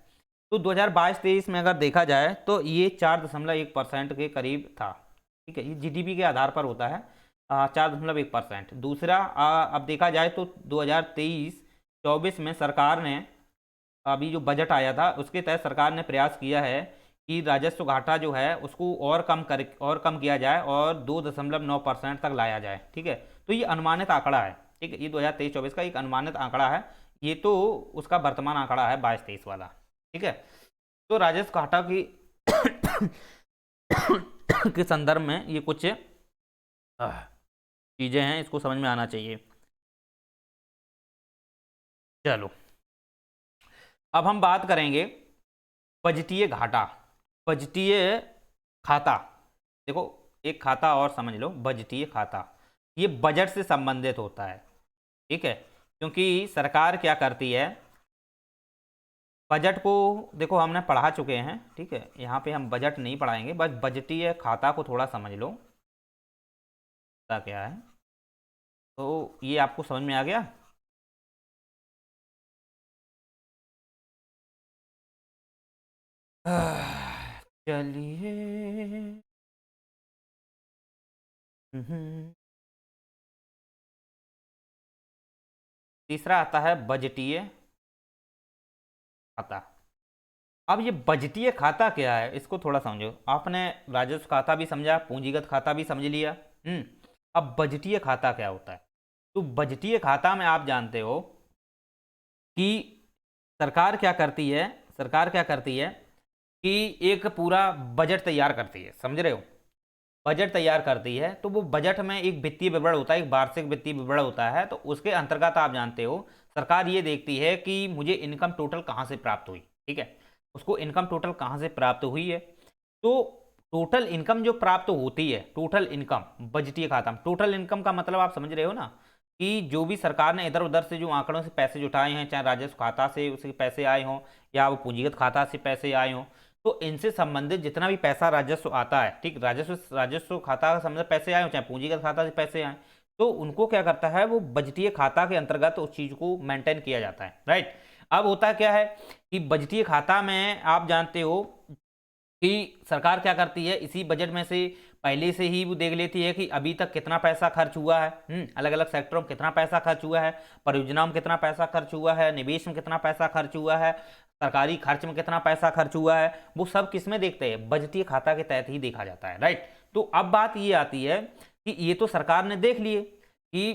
तो 2022-23 में अगर देखा जाए तो ये 4.1% के करीब था। ठीक है, ये जीडीपी के आधार पर होता है 4.1%। दूसरा अब देखा जाए तो 2023-24 में सरकार ने, अभी जो बजट आया था उसके तहत सरकार ने प्रयास किया है कि राजस्व घाटा जो है उसको और कम किया जाए और 2.9% तक लाया जाए। ठीक है, तो ये अनुमानित आंकड़ा है। ठीक है, ये 2023-24 का एक अनुमानित आंकड़ा है, ये तो उसका वर्तमान आंकड़ा है 22-23 वाला। ठीक है, तो राजस्व घाटा की के संदर्भ में ये कुछ चीजें हैं, इसको समझ में आना चाहिए। चलो अब हम बात करेंगे बजटीय घाटा, बजटीय खाता। देखो एक खाता और समझ लो, बजटीय खाता, ये बजट से संबंधित होता है। ठीक है, क्योंकि सरकार क्या करती है, बजट को देखो हमने पढ़ा चुके हैं। ठीक है, यहाँ पे हम बजट नहीं पढ़ाएंगे, बस बजटीय खाता को थोड़ा समझ लो क्या है, तो ये आपको समझ में आ गया। चलिए तीसरा आता है बजटीय खाता। अब ये बजटीय खाता क्या है, इसको थोड़ा समझो। आपने राजस्व खाता भी समझा, पूंजीगत खाता भी समझ लिया। अब बजटीय खाता क्या होता है, तो बजटीय खाता में आप जानते हो कि सरकार क्या करती है, सरकार क्या करती है कि एक पूरा बजट तैयार करती है, समझ रहे हो, बजट तैयार करती है। तो वो बजट में एक वित्तीय विवरण होता है, एक वार्षिक वित्तीय विवरण होता है, तो उसके अंतर्गत आप जानते हो सरकार ये देखती है कि मुझे इनकम टोटल कहाँ से प्राप्त हुई। ठीक है, उसको इनकम टोटल कहाँ से प्राप्त हुई है, तो टोटल इनकम जो प्राप्त होती है, टोटल इनकम बजटीय खाता में, टोटल इनकम का मतलब आप समझ रहे हो ना, कि जो भी सरकार ने इधर उधर से जो आंकड़ों से पैसे जुटाए हैं, चाहे राजस्व खाता से उसके पैसे आए हों या वो पूंजीगत खाता से पैसे आए हों, तो इनसे संबंधित जितना भी पैसा राजस्व आता है, ठीक, राजस्व खाता का संबंधित पैसे आए हो चाहे पूंजीगत खाता से पैसे आए, तो उनको क्या करता है, वो बजटीय खाता के अंतर्गत उस चीज को मेंटेन किया जाता है। राइट, अब होता क्या है कि बजटीय खाता में आप जानते हो कि सरकार क्या करती है, इसी बजट में से पहले से ही वो देख लेती है कि अभी तक कितना पैसा खर्च हुआ है, अलग अलग सेक्टरों में कितना पैसा खर्च हुआ है, परियोजनाओं में कितना पैसा खर्च हुआ है, निवेश में कितना पैसा खर्च हुआ है, सरकारी खर्च में कितना पैसा खर्च हुआ है, वो सब किस में देखते हैं, बजटीय खाता के तहत ही देखा जाता है। राइट, तो अब बात ये आती है कि ये तो सरकार ने देख लिए कि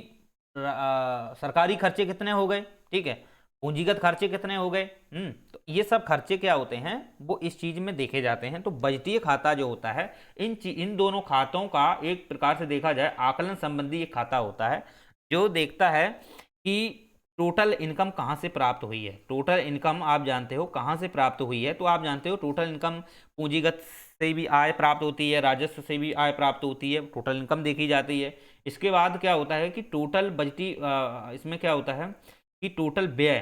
सरकारी खर्चे कितने हो गए, ठीक है, पूंजीगत खर्चे कितने हो गए, तो ये सब खर्चे क्या होते हैं, वो इस चीज में देखे जाते हैं। तो बजटीय खाता जो होता है, इन दोनों खातों का एक प्रकार से देखा जाए आकलन संबंधी एक खाता होता है, जो देखता है कि टोटल इनकम कहाँ से प्राप्त हुई है। टोटल इनकम आप जानते हो कहाँ से प्राप्त हुई है, तो आप जानते हो टोटल इनकम पूंजीगत से भी आय प्राप्त होती है, राजस्व से भी आय प्राप्त होती है, टोटल इनकम देखी जाती है। इसके बाद क्या होता है कि टोटल बजटी इसमें क्या होता है कि टोटल व्यय,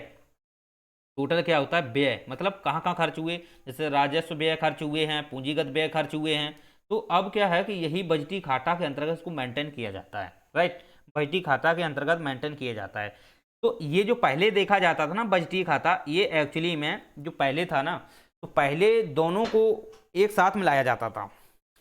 टोटल क्या होता है व्यय, मतलब कहाँ कहाँ खर्च हुए, जैसे राजस्व व्यय खर्च हुए हैं, पूंजीगत व्यय खर्च हुए हैं। तो अब क्या है कि यही बजटीय खाता के अंतर्गत इसको मेंटेन किया जाता है। राइट, बजटीय खाता के अंतर्गत मेंटेन किया जाता है। तो ये जो पहले देखा जाता था ना बजटीय खाता, ये एक्चुअली में जो पहले था ना, तो पहले दोनों को एक साथ मिलाया जाता था।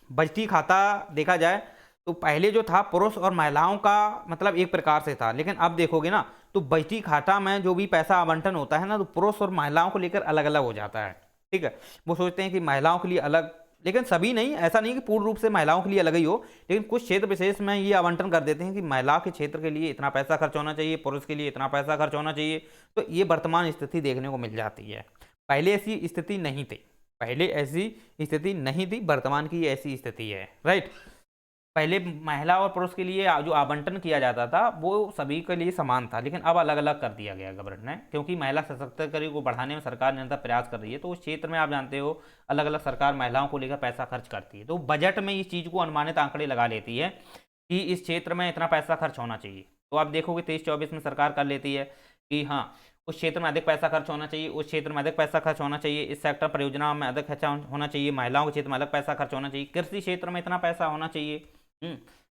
बजटीय खाता देखा जाए तो पहले जो था पुरुष और महिलाओं का मतलब एक प्रकार से था, लेकिन अब देखोगे ना तो बजटीय खाता में जो भी पैसा आवंटन होता है ना, तो पुरुष और महिलाओं को लेकर अलग अलग हो जाता है। ठीक है, वो सोचते हैं कि महिलाओं के लिए अलग, लेकिन सभी नहीं, ऐसा नहीं कि पूर्ण रूप से महिलाओं के लिए अलग ही हो, लेकिन कुछ क्षेत्र विशेष में ये आवंटन कर देते हैं कि महिला के क्षेत्र के लिए इतना पैसा खर्च होना चाहिए, पुरुष के लिए इतना पैसा खर्च होना चाहिए। तो ये वर्तमान स्थिति देखने को मिल जाती है, पहले ऐसी स्थिति नहीं थी, पहले ऐसी स्थिति नहीं थी, वर्तमान की ऐसी स्थिति है। राइट, पहले महिला और पुरुष के लिए जो आवंटन किया जाता था वो सभी के लिए समान था, लेकिन अब अलग अलग कर दिया गया गवर्नमेंट ने, क्योंकि महिला सशक्तिकरण को बढ़ाने में सरकार निरंतर प्रयास कर रही है। तो उस क्षेत्र में आप जानते हो अलग अलग सरकार महिलाओं को लेकर पैसा खर्च करती है, तो बजट में इस चीज़ को अनुमानित आंकड़े लगा लेती है कि इस क्षेत्र में इतना पैसा खर्च होना चाहिए। तो आप देखोगे 23-24 में सरकार कर लेती है कि हाँ उस क्षेत्र में अधिक पैसा खर्च होना चाहिए, उस क्षेत्र में अधिक पैसा खर्च होना चाहिए, इस सेक्टर परियोजनाओं में अधिक खर्चा होना चाहिए, महिलाओं के क्षेत्र में अलग पैसा खर्च होना चाहिए, कृषि क्षेत्र में इतना पैसा होना चाहिए,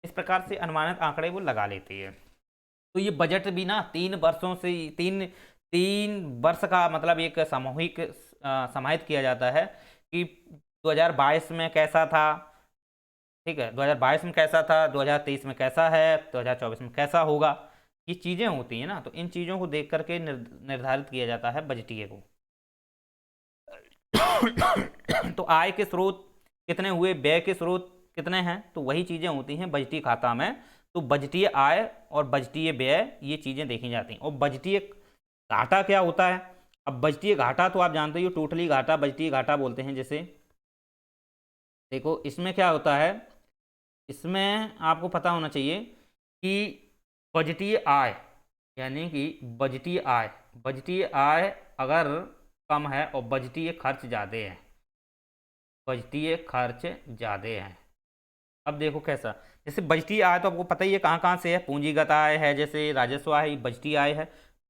इस प्रकार से अनुमानित आंकड़े वो लगा लेती है। तो ये बजट भी ना 3 वर्षों से तीन तीन वर्ष का मतलब एक सामूहिक समाहित किया जाता है कि 2022 में कैसा था, ठीक है, 2022 में कैसा था, 2023 में कैसा है, 2024 में कैसा होगा। ये चीज़ें होती हैं ना, तो इन चीज़ों को देख करके निर्धारित किया जाता है बजटीय को। तो आय के स्रोत कितने हुए, व्यय के स्रोत कितने हैं, तो वही चीज़ें होती हैं बजटीय खाता में। तो बजटीय आय और बजटीय व्यय ये चीज़ें देखी जाती हैं। और बजटीय घाटा क्या होता है, अब बजटीय घाटा तो आप जानते हो टोटली घाटा बजटीय घाटा बोलते हैं। जैसे देखो इसमें क्या होता है, इसमें आपको पता होना चाहिए कि बजटीय आय यानी कि बजटीय आय अगर कम है और बजटीय खर्च ज़्यादा है, बजटीय खर्च ज़्यादा है। अब देखो कैसा, जैसे बजटीय आय तो आपको पता ही है कहाँ कहाँ से है, पूंजीगत आय है, जैसे राजस्व आय बजटीय आय है।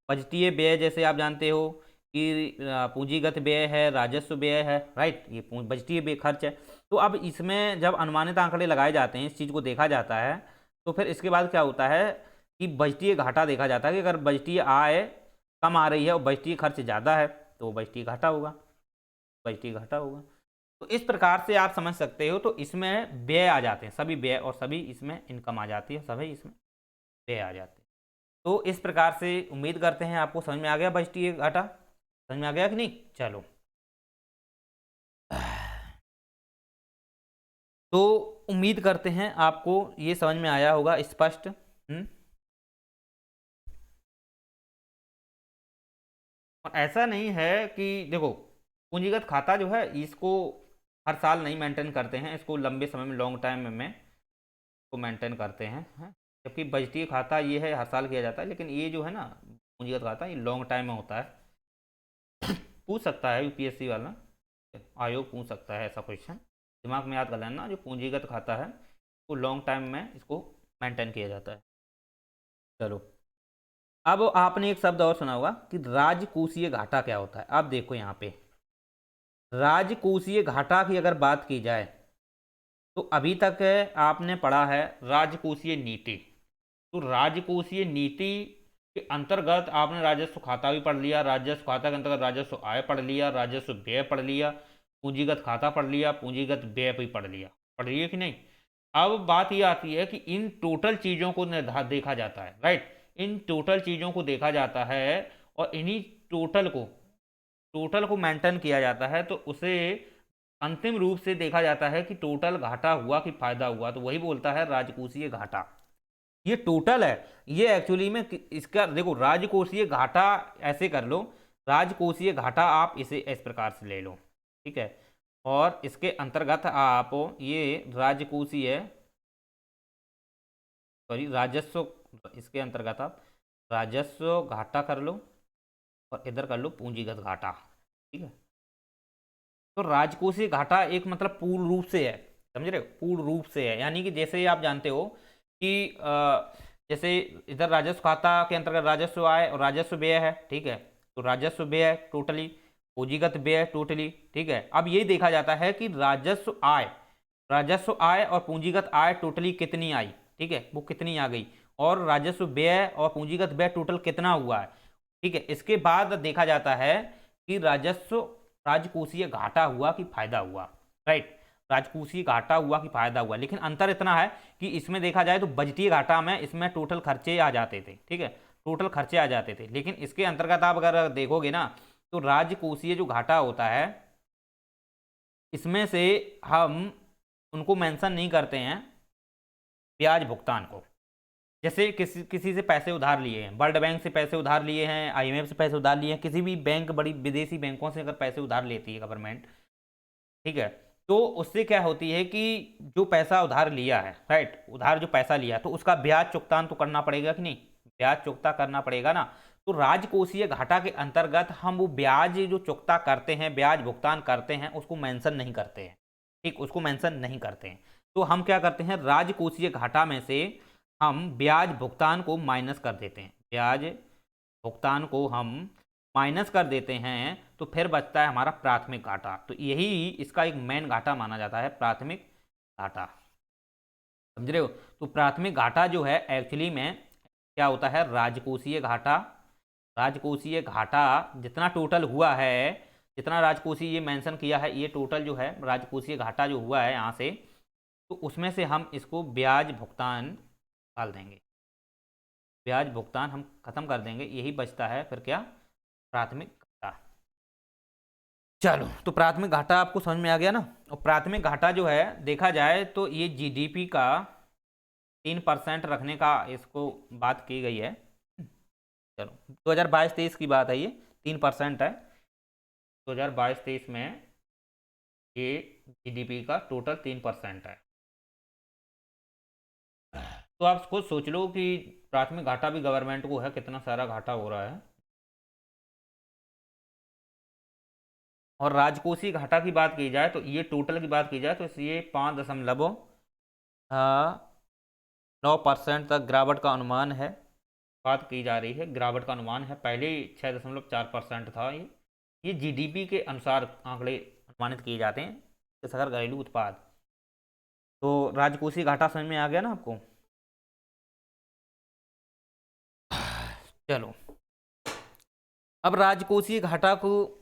बजटीय व्यय जैसे आप जानते हो कि पूंजीगत व्यय है, राजस्व व्यय है, राइट, ये बजटीय व्यय खर्च है। तो अब इसमें जब अनुमानित आंकड़े लगाए जाते हैं, इस चीज़ को देखा जाता है, तो फिर इसके बाद क्या होता है कि बजटीय घाटा देखा जाता है कि अगर बजटीय आय कम आ रही है और बजटीय खर्च ज़्यादा है तो बजटीय घाटा होगा, बजटीय घाटा होगा। तो इस प्रकार से आप समझ सकते हो। तो इसमें व्यय आ जाते हैं सभी व्यय, और सभी इसमें इनकम आ जाती है, सभी इसमें व्यय आ जाते हैं। तो इस प्रकार से उम्मीद करते हैं आपको समझ में आ गया बजटीय घाटा, समझ में आ गया कि नहीं। चलो, तो उम्मीद करते हैं आपको ये समझ में आया होगा, स्पष्ट। और ऐसा नहीं है कि देखो पूंजीगत खाता जो है इसको हर साल नहीं मेंटेन करते हैं, इसको लंबे समय में लॉन्ग टाइम में इसको मेंटेन करते हैं। जबकि बजटीय खाता ये है हर साल किया जाता है, लेकिन ये जो है ना पूंजीगत खाता ये लॉन्ग टाइम में होता है। पूछ सकता है यूपीएससी वाला, आयोग पूछ सकता है ऐसा क्वेश्चन, दिमाग में याद कर लेना। जो पूंजीगत खाता है वो लॉन्ग टाइम में इसको मेंटेन किया जाता है। चलो, अब आपने एक शब्द और सुना होगा कि राजकोषीय घाटा क्या होता है। अब देखो यहाँ पे राजकोषीय घाटा की अगर बात की जाए तो अभी तक आपने पढ़ा है राजकोषीय नीति। तो राजकोषीय नीति के अंतर्गत आपने राजस्व खाता भी पढ़ लिया, राजस्व खाता के अंतर्गत राजस्व आय पढ़ लिया, राजस्व व्यय पढ़ लिया, पूंजीगत खाता पढ़ लिया, पूंजीगत व्यय भी पढ़ लिया, पढ़ लिया कि नहीं। अब बात यह आती है कि इन टोटल चीज़ों को देखा जाता है, राइट, इन टोटल चीज़ों को देखा जाता है और इन्हीं टोटल को मेंटेन किया जाता है। तो उसे अंतिम रूप से देखा जाता है कि टोटल घाटा हुआ कि फायदा हुआ, तो वही बोलता है राजकोषीय घाटा। ये टोटल है, ये एक्चुअली में इसका देखो राजकोषीय घाटा ऐसे कर लो, राजकोषीय घाटा आप इसे इस प्रकार से ले लो, ठीक है, और इसके अंतर्गत आप ये राजकोषीय सॉरी राजस्व, इसके अंतर्गत आप राजस्व घाटा कर लो और इधर कर लो पूंजीगत घाटा, ठीक है। तो राजकोषीय घाटा एक मतलब पूर्ण रूप से है, समझ रहे हो, पूर्ण रूप से है, यानी कि जैसे आप जानते हो कि जैसे इधर राजस्व खाता के अंतर्गत राजस्व आय और राजस्व व्यय है, ठीक है, तो राजस्व व्यय टोटली, पूंजीगत व्यय टोटली, ठीक है। अब ये देखा जाता है कि राजस्व आय और पूंजीगत आय टोटली कितनी आई, ठीक है, वो कितनी आ गई, और राजस्व व्यय और पूंजीगत व्यय टोटल कितना हुआ है, ठीक है। इसके बाद देखा जाता है कि राजकोषीय घाटा हुआ कि फायदा हुआ, राइट, राजकोषीय घाटा हुआ कि फायदा हुआ। लेकिन अंतर इतना है कि इसमें देखा जाए तो बजटीय घाटा में इसमें टोटल खर्चे आ जाते थे, ठीक है, टोटल खर्चे आ जाते थे। लेकिन इसके अंतर्गत आप अगर देखोगे ना तो राजकोषीय जो घाटा होता है इसमें से हम उनको मेंशन नहीं करते हैं ब्याज भुगतान को। जैसे किसी से पैसे उधार लिए हैं, वर्ल्ड बैंक से पैसे उधार लिए हैं, आईएमएफ से पैसे उधार लिए हैं, किसी भी बैंक, बड़ी विदेशी बैंकों से अगर पैसे उधार लेती है गवर्नमेंट, ठीक है, तो उससे क्या होती है कि जो पैसा उधार लिया है, राइट, उधार जो पैसा लिया तो उसका ब्याज चुगतान तो करना पड़ेगा कि नहीं, ब्याज चुकता करना पड़ेगा ना। तो राजकोषीय घाटा के अंतर्गत हम वो ब्याज जो चुकता करते हैं, ब्याज भुगतान करते हैं, उसको मेंशन नहीं करते हैं, ठीक, उसको मेंशन नहीं करते हैं। तो हम क्या करते हैं, राजकोषीय घाटा में से हम ब्याज भुगतान को माइनस कर देते हैं, ब्याज भुगतान को हम माइनस कर देते हैं, तो फिर बचता है हमारा प्राथमिक घाटा। तो यही इसका एक मेन घाटा माना जाता है, प्राथमिक घाटा। समझ रहे हो। तो प्राथमिक घाटा जो है एक्चुअली में क्या होता है, राजकोषीय घाटा। राजकोषीय घाटा जितना टोटल हुआ है, जितना राजकोषीय ये मेंशन किया है, ये टोटल जो है राजकोषीय घाटा जो हुआ है यहाँ से, तो उसमें से हम इसको ब्याज भुगतान डाल देंगे। ब्याज भुगतान हम खत्म कर देंगे, यही बचता है फिर क्या, प्राथमिक घाटा। चलो, तो प्राथमिक घाटा आपको समझ में आ गया ना। और प्राथमिक घाटा जो है देखा जाए तो ये जीडीपी का 3% रखने का इसको बात की गई है। चलो, 2022-23 की बात है, ये 3% है 2022-23 में, ये जीडीपी का टोटल 3% है। तो आप खुद सोच लो कि प्राथमिक घाटा भी गवर्नमेंट को है, कितना सारा घाटा हो रहा है। और राजकोषीय घाटा की बात की जाए तो ये टोटल की बात की जाए तो ये 5.9% तक गिरावट का अनुमान है, बात की जा रही है, गिरावट का अनुमान है। पहले 6.4% था ये जीडीपी के अनुसार आंकड़े अनुमानित किए जाते हैं, सकल घरेलू उत्पाद। तो राजकोषीय घाटा समझ में आ गया ना आपको। चलो, अब राजकोषीय घाटा को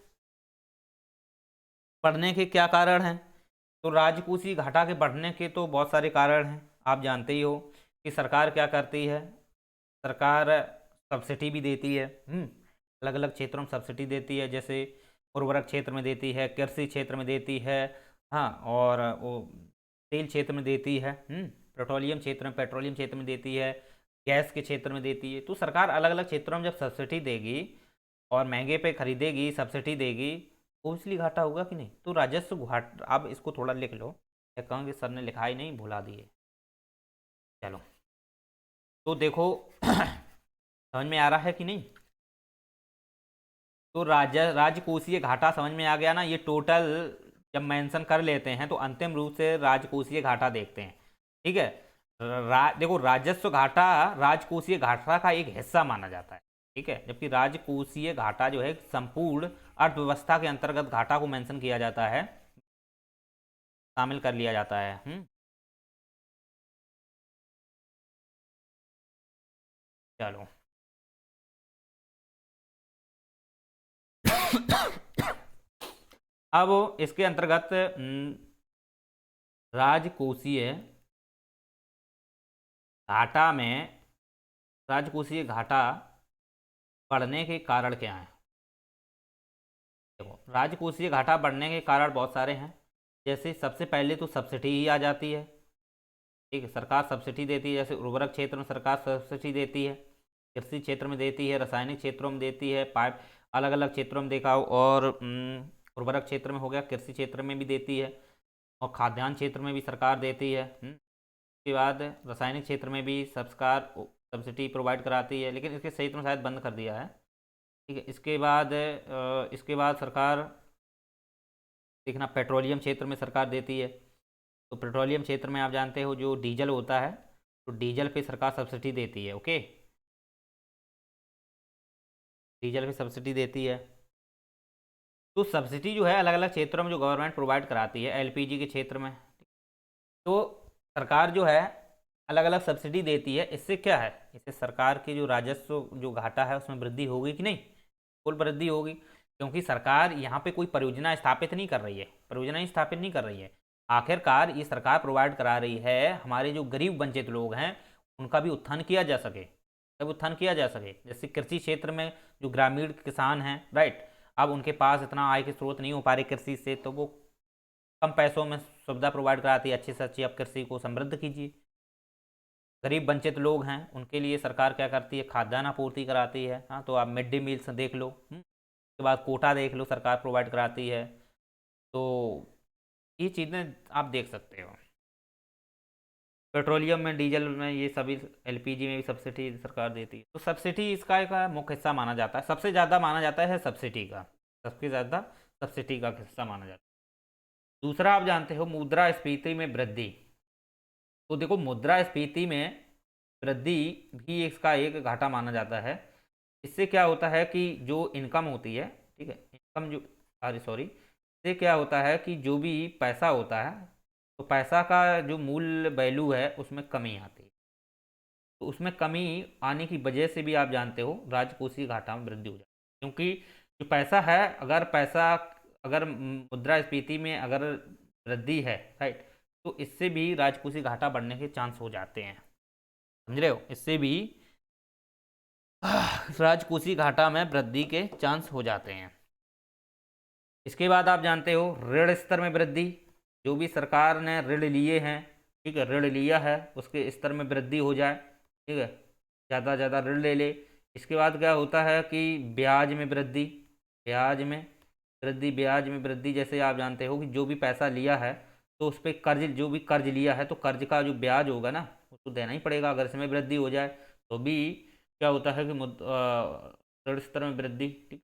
बढ़ने के क्या कारण हैं। तो राजकोषीय घाटा के बढ़ने के तो बहुत सारे कारण हैं, आप जानते ही हो कि सरकार क्या करती है, सरकार सब्सिडी भी देती है। अलग अलग क्षेत्रों में सब्सिडी देती है, जैसे उर्वरक क्षेत्र में देती है, कृषि क्षेत्र में देती है, हाँ, और वो तेल क्षेत्र में देती है, पेट्रोलियम क्षेत्र में देती है, गैस के क्षेत्र में देती है। तो सरकार अलग अलग क्षेत्रों में जब सब्सिडी देगी और महंगे पे खरीदेगी, सब्सिडी देगी, ओबियसली घाटा होगा कि नहीं। तो राजस्व घाटा, अब इसको थोड़ा लिख लो, या कहोगे सर ने लिखा ही नहीं, भुला दिए। चलो, तो देखो समझ में आ रहा है कि नहीं। तो राजकोषीय घाटा समझ में आ गया ना। ये टोटल जब मेंशन कर लेते हैं तो अंतिम रूप से राजकोषीय घाटा देखते हैं, ठीक है। देखो, राजस्व घाटा राजकोषीय घाटा का एक हिस्सा माना जाता है, ठीक है, जबकि राजकोषीय घाटा जो है संपूर्ण अर्थव्यवस्था के अंतर्गत घाटा को मेंशन किया जाता है, शामिल कर लिया जाता है। चलो अब इसके अंतर्गत राजकोषीय घाटा में, राजकोषीय घाटा बढ़ने के कारण क्या हैं। देखो, राजकोषीय घाटा बढ़ने के कारण बहुत सारे हैं। जैसे सबसे पहले तो सब्सिडी ही आ जाती है, ठीक है, सरकार सब्सिडी देती है। जैसे उर्वरक क्षेत्र में सरकार सब्सिडी देती है, कृषि क्षेत्र में देती है, रासायनिक क्षेत्रों में देती है, पाइप अलग अलग क्षेत्रों में देखा हो, और उर्वरक क्षेत्र में हो गया, कृषि क्षेत्र में भी देती है, और खाद्यान्न क्षेत्र में भी सरकार देती है। उसके बाद रासायनिक क्षेत्र में भी सरकार सब्सिडी प्रोवाइड कराती है, लेकिन इसके क्षेत्र में शायद बंद कर दिया है, ठीक है। इसके बाद सरकार देखना, पेट्रोलियम क्षेत्र में सरकार देती है। तो पेट्रोलियम क्षेत्र में आप जानते हो जो डीजल होता है, तो डीजल पे सरकार सब्सिडी देती है, ओके, डीजल पे सब्सिडी देती है। तो सब्सिडी जो है अलग अलग क्षेत्रों में जो गवर्नमेंट प्रोवाइड कराती है, एलपीजी के क्षेत्र में, तो सरकार जो है अलग अलग सब्सिडी देती है। इससे क्या है, इससे सरकार की जो राजस्व जो घाटा है उसमें वृद्धि होगी कि नहीं, कुल वृद्धि होगी, क्योंकि सरकार यहाँ पे कोई परियोजना स्थापित नहीं कर रही है, परियोजना ही स्थापित नहीं कर रही है। आखिरकार ये सरकार प्रोवाइड करा रही है, हमारे जो गरीब वंचित लोग हैं उनका भी उत्थान किया जा सके, तब उत्थान किया जा सके। जैसे कृषि क्षेत्र में जो ग्रामीण किसान हैं, राइट, अब उनके पास इतना आय के स्रोत नहीं हो पा रहे कृषि से, तो वो कम पैसों में सुविधा प्रोवाइड कराती है, अच्छी से अच्छी आप कृषि को समृद्ध कीजिए। गरीब वंचित लोग हैं उनके लिए सरकार क्या करती है, खाद्यान्न आपूर्ति कराती है। हाँ, तो आप मिड डे मील्स देख लो, उसके बाद कोटा देख लो, सरकार प्रोवाइड कराती है। तो ये चीज़ें आप देख सकते हो। पेट्रोलियम में, डीजल में, ये सभी एलपीजी में भी सब्सिडी सरकार देती है। तो सब्सिडी इसका एक मुख्य हिस्सा माना जाता है, सबसे ज़्यादा माना जाता है सब्सिडी का, सबसे ज़्यादा सब्सिडी का हिस्सा माना जाता है। दूसरा आप जानते हो मुद्रास्फीति में वृद्धि। तो देखो, मुद्रास्फीति में वृद्धि भी इसका एक घाटा माना जाता है। इससे क्या होता है कि जो इनकम होती है, ठीक है, इनकम जो, अरे सॉरी, इससे क्या होता है कि जो भी पैसा होता है, तो पैसा का जो मूल्य वैल्यू है उसमें कमी आती है। तो उसमें कमी आने की वजह से भी आप जानते हो राजकोषीय घाटा में वृद्धि हो जाती है, क्योंकि जो पैसा है, अगर मुद्रास्फीति में अगर वृद्धि है, राइट, तो इससे भी राजकोषीय घाटा बढ़ने के चांस हो जाते हैं। समझ रहे हो, इससे भी राजकोषीय घाटा में वृद्धि के चांस हो जाते हैं। इसके बाद आप जानते हो ऋण स्तर में वृद्धि। जो भी सरकार ने ऋण लिए हैं, ठीक है, ऋण लिया है उसके स्तर में वृद्धि हो जाए, ठीक है, ज़्यादा ज़्यादा ऋण ले ले। इसके बाद क्या होता है कि ब्याज में वृद्धि। ब्याज में वृद्धि जैसे आप जानते हो कि जो भी पैसा लिया है तो उस पर कर्ज, जो भी कर्ज लिया है तो कर्ज का जो ब्याज होगा ना उसको देना ही पड़ेगा। अगर इसमें वृद्धि हो जाए तो भी क्या होता है कि ऋण स्तर में वृद्धि, ठीक,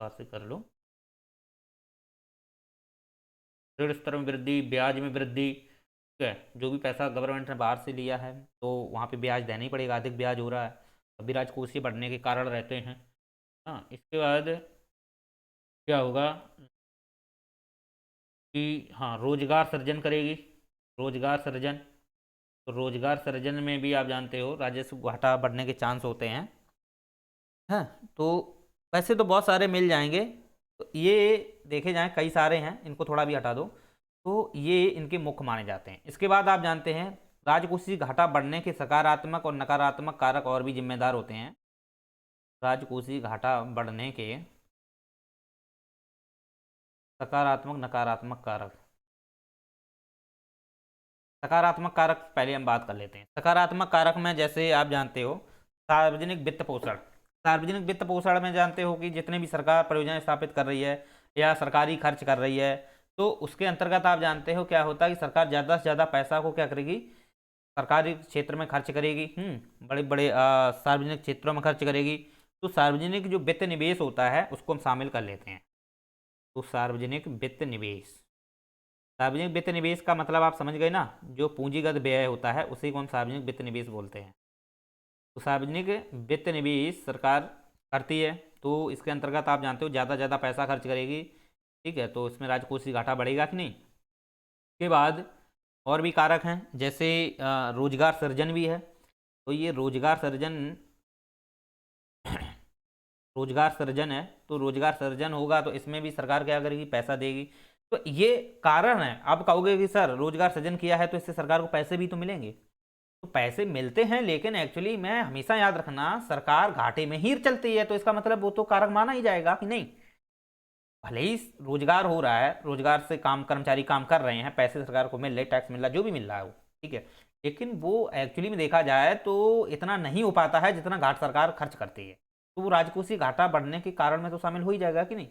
बात से कर लो, ऋण स्तर में वृद्धि, ब्याज में वृद्धि, ठीक है, जो भी पैसा गवर्नमेंट ने बाहर से लिया है तो वहाँ पे ब्याज देना ही पड़ेगा, अधिक ब्याज हो रहा है, अभी राजकोषीय बढ़ने के कारण रहते हैं। हाँ, इसके बाद क्या होगा कि हाँ रोजगार सृजन करेगी, रोजगार सृजन। तो रोजगार सृजन में भी आप जानते हो राजस्व घाटा बढ़ने के चांस होते हैं। हाँ, तो वैसे तो बहुत सारे मिल जाएंगे, तो ये देखे जाएं कई सारे हैं, इनको थोड़ा भी हटा दो, तो ये इनके मुख्य माने जाते हैं। इसके बाद आप जानते हैं राजकोषीय घाटा बढ़ने के सकारात्मक और नकारात्मक कारक और भी जिम्मेदार होते हैं। राजकोषीय घाटा बढ़ने के सकारात्मक नकारात्मक कारक। सकारात्मक कारक पहले हम बात कर लेते हैं। सकारात्मक कारक में जैसे आप जानते हो सार्वजनिक वित्त पोषण। सार्वजनिक वित्त पोषण में जानते हो कि जितने भी सरकार परियोजनाएं स्थापित कर रही है या सरकारी खर्च कर रही है, तो उसके अंतर्गत आप जानते हो क्या होता है कि सरकार ज़्यादा से ज़्यादा पैसा को क्या करेगी, सरकारी क्षेत्र में खर्च करेगी, बड़े बड़े सार्वजनिक क्षेत्रों में खर्च करेगी। तो सार्वजनिक जो वित्त निवेश होता है उसको हम शामिल कर लेते हैं। तो सार्वजनिक वित्त निवेश, सार्वजनिक वित्त निवेश का मतलब आप समझ गए ना, जो पूंजीगत व्यय होता है उसी को हम सार्वजनिक वित्त निवेश बोलते हैं। तो सार्वजनिक वित्त निवेश सरकार करती है, तो इसके अंतर्गत आप जानते हो ज़्यादा ज़्यादा पैसा खर्च करेगी, ठीक है, तो इसमें राजकोषीय घाटा बढ़ेगा कि नहीं। इसके बाद और भी कारक हैं, जैसे रोजगार सृजन भी है। तो ये रोजगार सृजन रोजगार सृजन है, तो रोजगार सृजन होगा तो इसमें भी सरकार क्या करेगी, पैसा देगी। तो ये कारण है। आप कहोगे कि सर रोजगार सृजन किया है तो इससे सरकार को पैसे भी तो मिलेंगे, तो पैसे मिलते हैं, लेकिन एक्चुअली में हमेशा याद रखना सरकार घाटे में ही चलती है, तो इसका मतलब वो तो कारक माना ही जाएगा कि नहीं। भले ही रोजगार हो रहा है, रोजगार से काम कर्मचारी काम कर रहे हैं, पैसे सरकार को मिल रहे, टैक्स मिल रहा है, जो भी मिल रहा है वो ठीक है, लेकिन वो एक्चुअली में देखा जाए तो इतना नहीं हो पाता है जितना घाट सरकार खर्च करती है। तो वो राजकोषीय घाटा बढ़ने के कारण में तो शामिल हो ही जाएगा कि नहीं।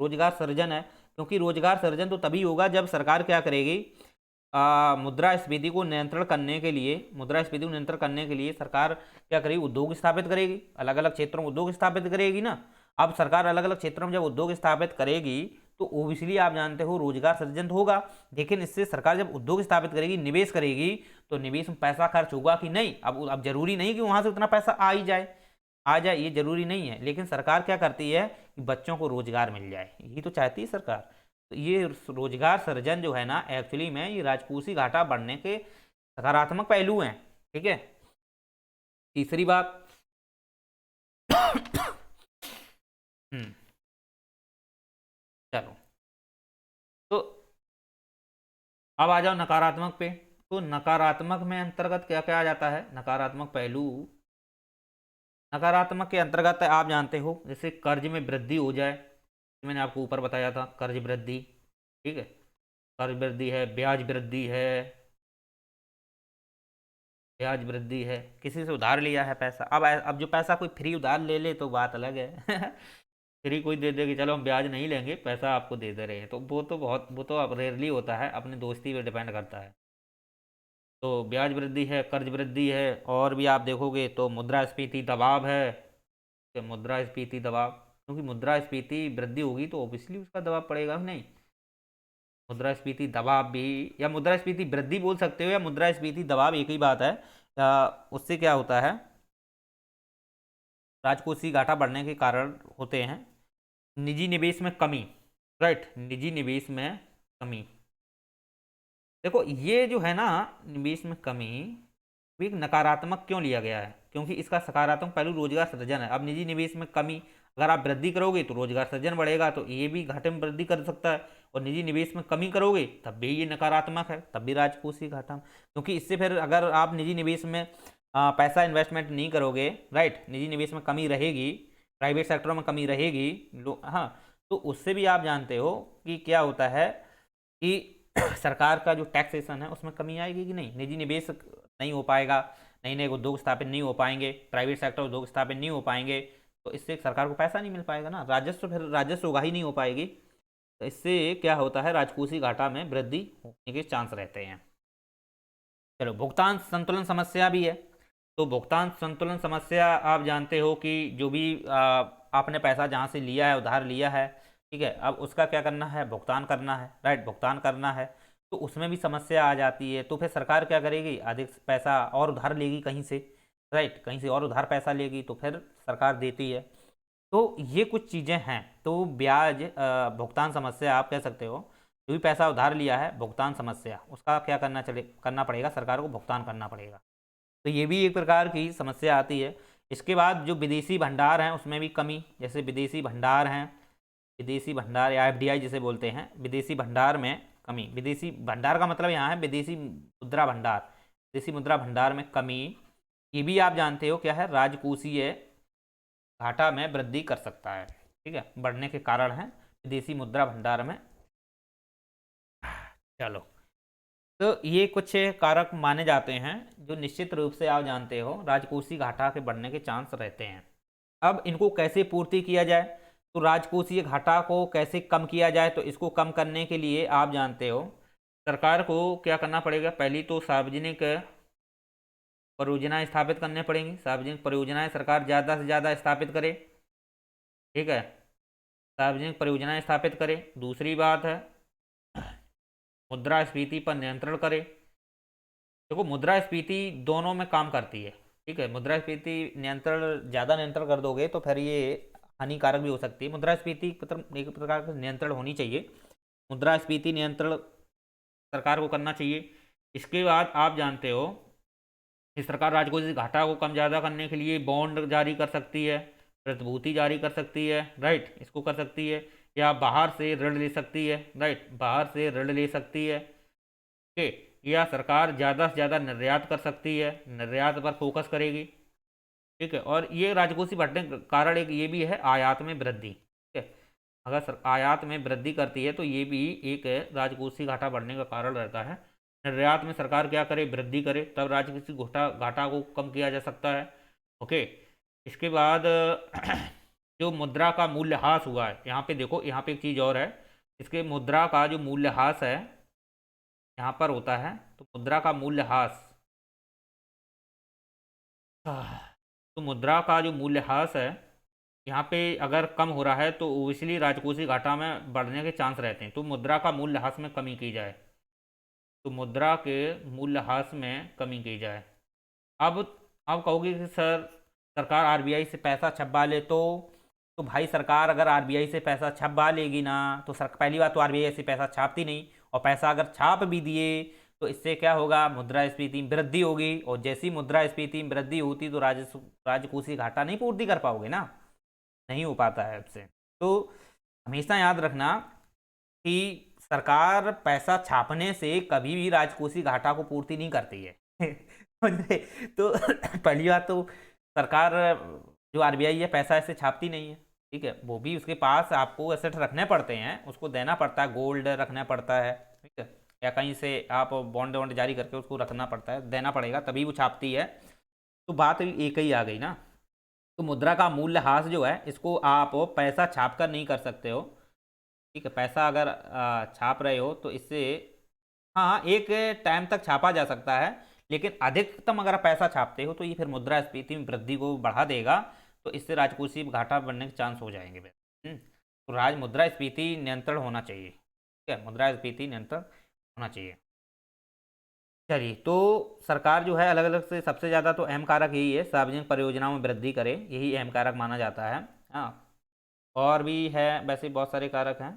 रोजगार सृजन है, क्योंकि रोजगार सृजन तो तभी होगा जब सरकार क्या करेगी, मुद्रास्फीति को नियंत्रण करने के लिए, मुद्रास्फीति को नियंत्रण करने के लिए सरकार क्या करेगी, उद्योग स्थापित करेगी, अलग अलग क्षेत्रों में उद्योग स्थापित करेगी ना। अब सरकार अलग अलग क्षेत्रों में जब उद्योग स्थापित करेगी तो ओबियसली आप जानते हो रोजगार सृजन तो होगा, लेकिन इससे सरकार जब उद्योग स्थापित करेगी, निवेश करेगी, तो निवेश में पैसा खर्च होगा कि नहीं। अब जरूरी नहीं कि वहां से उतना पैसा आ जाए, ये जरूरी नहीं है, लेकिन सरकार क्या करती है कि बच्चों को रोजगार मिल जाए, यही तो चाहती है सरकार। तो ये रोजगार सृजन जो है ना, एक्चुअली में ये राजकोषीय घाटा बढ़ने के सकारात्मक पहलू हैं, ठीक है। तीसरी बात हम्म चलो, तो अब आ जाओ नकारात्मक पे। तो नकारात्मक में अंतर्गत क्या क्या आ जाता है, नकारात्मक पहलू। नकारात्मक के अंतर्गत आप जानते हो जैसे कर्ज में वृद्धि हो जाए, मैंने आपको ऊपर बताया था कर्ज वृद्धि, ठीक है, कर्ज वृद्धि है, ब्याज वृद्धि है, किसी से उधार लिया है पैसा, अब जो पैसा कोई फ्री उधार ले ले तो बात अलग है फ्री कोई दे दे कि चलो हम ब्याज नहीं लेंगे, पैसा आपको दे दे रहे हैं, तो वो तो अब रेयरली होता है, अपनी दोस्ती पे डिपेंड करता है। तो ब्याज वृद्धि है, कर्ज वृद्धि है, और भी आप देखोगे तो मुद्रास्फीति दबाव है, कि मुद्रास्फीति दबाव, क्योंकि मुद्रास्फीति वृद्धि होगी तो ऑब्वियसली उसका दबाव पड़ेगा कि नहीं। मुद्रास्फीति दबाव भी, या मुद्रास्फीति वृद्धि बोल सकते हो या मुद्रास्फीति दबाव, एक ही बात है। उससे क्या होता है, राजकोषीय घाटा बढ़ने के कारण होते हैं निजी निवेश में कमी, राइट, निजी निवेश में कमी, देखो ये जो है ना, निवेश में कमी, भी एक नकारात्मक क्यों लिया गया है? क्योंकि इसका सकारात्मक पहलू रोजगार सृजन है। अब निजी निवेश में कमी, अगर आप वृद्धि करोगे तो रोजगार सृजन बढ़ेगा, तो ये भी घाटे में वृद्धि कर सकता है। और निजी निवेश में कमी करोगे तब भी ये नकारात्मक है, तब भी राजकोषीय घाटा में। क्योंकि इससे फिर अगर आप निजी निवेश में पैसा इन्वेस्टमेंट नहीं करोगे, राइट, निजी निवेश में कमी रहेगी, प्राइवेट सेक्टरों में कमी रहेगी, हाँ, तो उससे भी आप जानते हो कि क्या होता है कि सरकार का जो टैक्सेशन है उसमें कमी आएगी कि नहीं, निजी निवेश नहीं हो पाएगा, नए नए उद्योग स्थापित नहीं हो पाएंगे, प्राइवेट सेक्टर उद्योग स्थापित नहीं हो पाएंगे, तो इससे सरकार को पैसा नहीं मिल पाएगा ना, राजस्व, फिर राजस्व उगाही नहीं हो पाएगी। तो इससे क्या होता है, राजकोषीय घाटा में वृद्धि होने के चांस रहते हैं। चलो, भुगतान संतुलन समस्या भी है। तो भुगतान संतुलन समस्या आप जानते हो कि जो भी आपने पैसा जहाँ से लिया है, उधार लिया है, ठीक है, अब उसका क्या करना है, भुगतान करना है, राइट, भुगतान करना है, तो उसमें भी समस्या आ जाती है। तो फिर सरकार क्या करेगी, अधिक पैसा और उधार लेगी कहीं से, राइट, कहीं से और उधार पैसा लेगी, तो फिर सरकार देती है। तो ये कुछ चीज़ें हैं। तो ब्याज भुगतान समस्या आप कह सकते हो, जो भी पैसा उधार लिया है, भुगतान समस्या, उसका क्या करना पड़ेगा, सरकार को भुगतान करना पड़ेगा। तो ये भी एक प्रकार की समस्या आती है। इसके बाद जो विदेशी भंडार हैं उसमें भी कमी, जैसे विदेशी भंडार हैं, विदेशी भंडार या एफडीआई जिसे बोलते हैं, विदेशी भंडार में कमी, विदेशी भंडार का मतलब यहाँ है विदेशी मुद्रा भंडार, विदेशी मुद्रा भंडार में कमी, ये भी आप जानते हो क्या है, राजकोषीय घाटा में वृद्धि कर सकता है, ठीक है, बढ़ने के कारण है विदेशी मुद्रा भंडार में। चलो, तो ये कुछ कारक माने जाते हैं जो निश्चित रूप से आप जानते हो राजकोषीय घाटा के बढ़ने के चांस रहते हैं। अब इनको कैसे पूर्ति किया जाए, तो राजकोषीय घाटा को कैसे कम किया जाए, तो इसको कम करने के लिए आप जानते हो सरकार को क्या करना पड़ेगा, पहली तो सार्वजनिक परियोजनाएं स्थापित करने पड़ेंगी, सार्वजनिक परियोजनाएं सरकार ज़्यादा से ज़्यादा स्थापित करे, ठीक है, सार्वजनिक परियोजनाएं स्थापित करे। दूसरी बात है मुद्रास्फीति पर नियंत्रण करे। देखो मुद्रास्फीति दोनों में काम करती है, ठीक है, मुद्रास्फीति नियंत्रण, ज़्यादा नियंत्रण कर दोगे तो फिर ये हानिकारक भी हो सकती है। मुद्रास्फीति एक प्रकार का नियंत्रण होनी चाहिए, मुद्रास्फीति नियंत्रण सरकार को करना चाहिए। इसके बाद आप जानते हो कि सरकार राजकोषीय घाटा को कम ज़्यादा करने के लिए बॉन्ड जारी कर सकती है, प्रतिभूति जारी कर सकती है, राइट, इसको कर सकती है, या बाहर से ऋण ले सकती है, राइट, बाहर से ऋण ले सकती है, ठीक, या सरकार ज़्यादा से ज़्यादा निर्यात कर सकती है, निर्यात पर फोकस करेगी, ठीक है। और ये राजकोषीय बढ़ने का कारण एक ये भी है, आयात में वृद्धि, ठीक है, अगर आयात में वृद्धि करती है तो ये भी एक राजकोषीय घाटा बढ़ने का कारण रहता है। निर्यात में सरकार क्या करे, वृद्धि करे, तब राजकोषीय घाटा घाटा को कम किया जा सकता है, ओके। इसके बाद जो मुद्रा का मूल्यह्रास हुआ है, यहाँ पे देखो, यहाँ पे एक चीज़ और है, इसके मुद्रा का जो मूल्यह्रास है यहाँ पर होता है, तो मुद्रा का मूल्यह्रास, तो मुद्रा का जो मूल्यह्रास है यहाँ पे अगर कम हो रहा है तो इसलिए राजकोषीय घाटा में बढ़ने के चांस रहते हैं। तो मुद्रा का मूल्यह्रास में कमी की जाए, तो मुद्रा के मूल्यह्रास में कमी की जाए। अब कहोगे कि सर सरकार आरबीआई से पैसा छपवा ले, तो भाई सरकार अगर आरबीआई से पैसा छपवा लेगी ना, तो पहली बात तो आरबीआई से पैसा छापती नहीं, और पैसा अगर छाप भी दिए तो इससे क्या होगा, मुद्रास्फीति में वृद्धि होगी, और जैसी मुद्रास्फीति में वृद्धि होती तो राजकोषीय घाटा नहीं पूर्ति कर पाओगे ना, नहीं हो पाता है उससे। तो हमेशा याद रखना कि सरकार पैसा छापने से कभी भी राजकोषीय घाटा को पूर्ति नहीं करती है तो पहली बात तो सरकार, जो आरबीआई है, पैसा ऐसे छापती नहीं है, ठीक है, वो भी उसके पास आपको एसेट रखने पड़ते हैं, उसको देना पड़ता है, गोल्ड रखना पड़ता है, ठीक है, या कहीं से आप बॉन्ड वॉन्ड जारी करके उसको रखना पड़ता है, देना पड़ेगा तभी वो छापती है। तो बात एक ही आ गई ना। तो मुद्रा का मूल्यह्रास जो है, इसको आप पैसा छाप कर नहीं कर सकते हो, ठीक है, पैसा अगर छाप रहे हो तो इससे, हाँ, एक टाइम तक छापा जा सकता है, लेकिन अधिकतम अगर पैसा छापते हो तो ये फिर मुद्रास्फीति में वृद्धि को बढ़ा देगा, तो इससे राजकोषीय घाटा बढ़ने के चांस हो जाएंगे फिर। तो मुद्रास्फीति नियंत्रण होना चाहिए, ठीक है, मुद्रास्फीति नियंत्रण होना चाहिए। चलिए, तो सरकार जो है अलग अलग से, सबसे ज़्यादा तो अहम कारक यही है, सार्वजनिक परियोजनाओं में वृद्धि करे, यही अहम कारक माना जाता है। हाँ, और भी है वैसे बहुत सारे कारक हैं।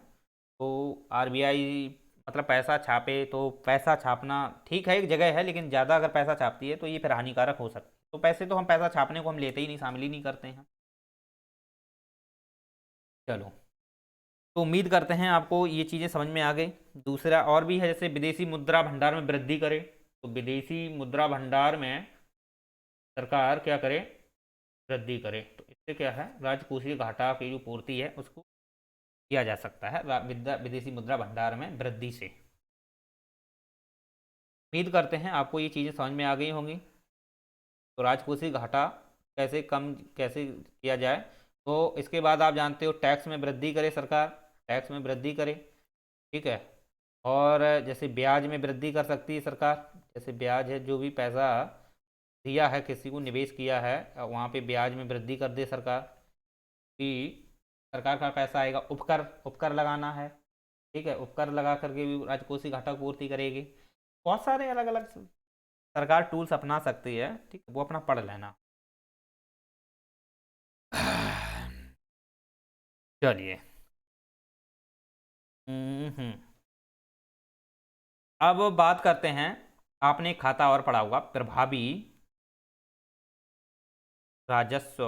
तो आरबीआई मतलब पैसा छापे तो पैसा छापना ठीक है, एक जगह है, लेकिन ज़्यादा अगर पैसा छापती है तो ये फिर हानिकारक हो सकता है। तो पैसे तो हम पैसा छापने को हम लेते ही नहीं, शामिल ही नहीं करते हैं। चलो, तो उम्मीद करते हैं आपको ये चीज़ें समझ में आ गई। दूसरा और भी है, जैसे विदेशी मुद्रा भंडार में वृद्धि करे। तो विदेशी मुद्रा भंडार में सरकार क्या करे, वृद्धि करे। तो इससे क्या है, राजकोषीय घाटा की जो पूर्ति है उसको किया जा सकता है विदेशी मुद्रा भंडार में वृद्धि से। उम्मीद करते हैं आपको ये चीज़ें समझ में आ गई होंगी। तो राजकोषीय घाटा कैसे किया जाए। तो इसके बाद आप जानते हो टैक्स में वृद्धि करे सरकार, टैक्स में वृद्धि करे, ठीक है। और जैसे ब्याज में वृद्धि कर सकती है सरकार, जैसे ब्याज है, जो भी पैसा दिया है किसी को, निवेश किया है, वहाँ पे ब्याज में वृद्धि कर दे सरकार। कि सरकार का पैसा आएगा, उपकर उपकर लगाना है, ठीक है, उपकर लगा करके भी राजकोषीय घाटा को पूर्ति करेगी। बहुत सारे अलग अलग सरकार टूल्स अपना सकती है, ठीक है, वो अपना पढ़ लेना। चलिए, अब बात करते हैं, आपने एक खाता और पढ़ा होगा, प्रभावी राजस्व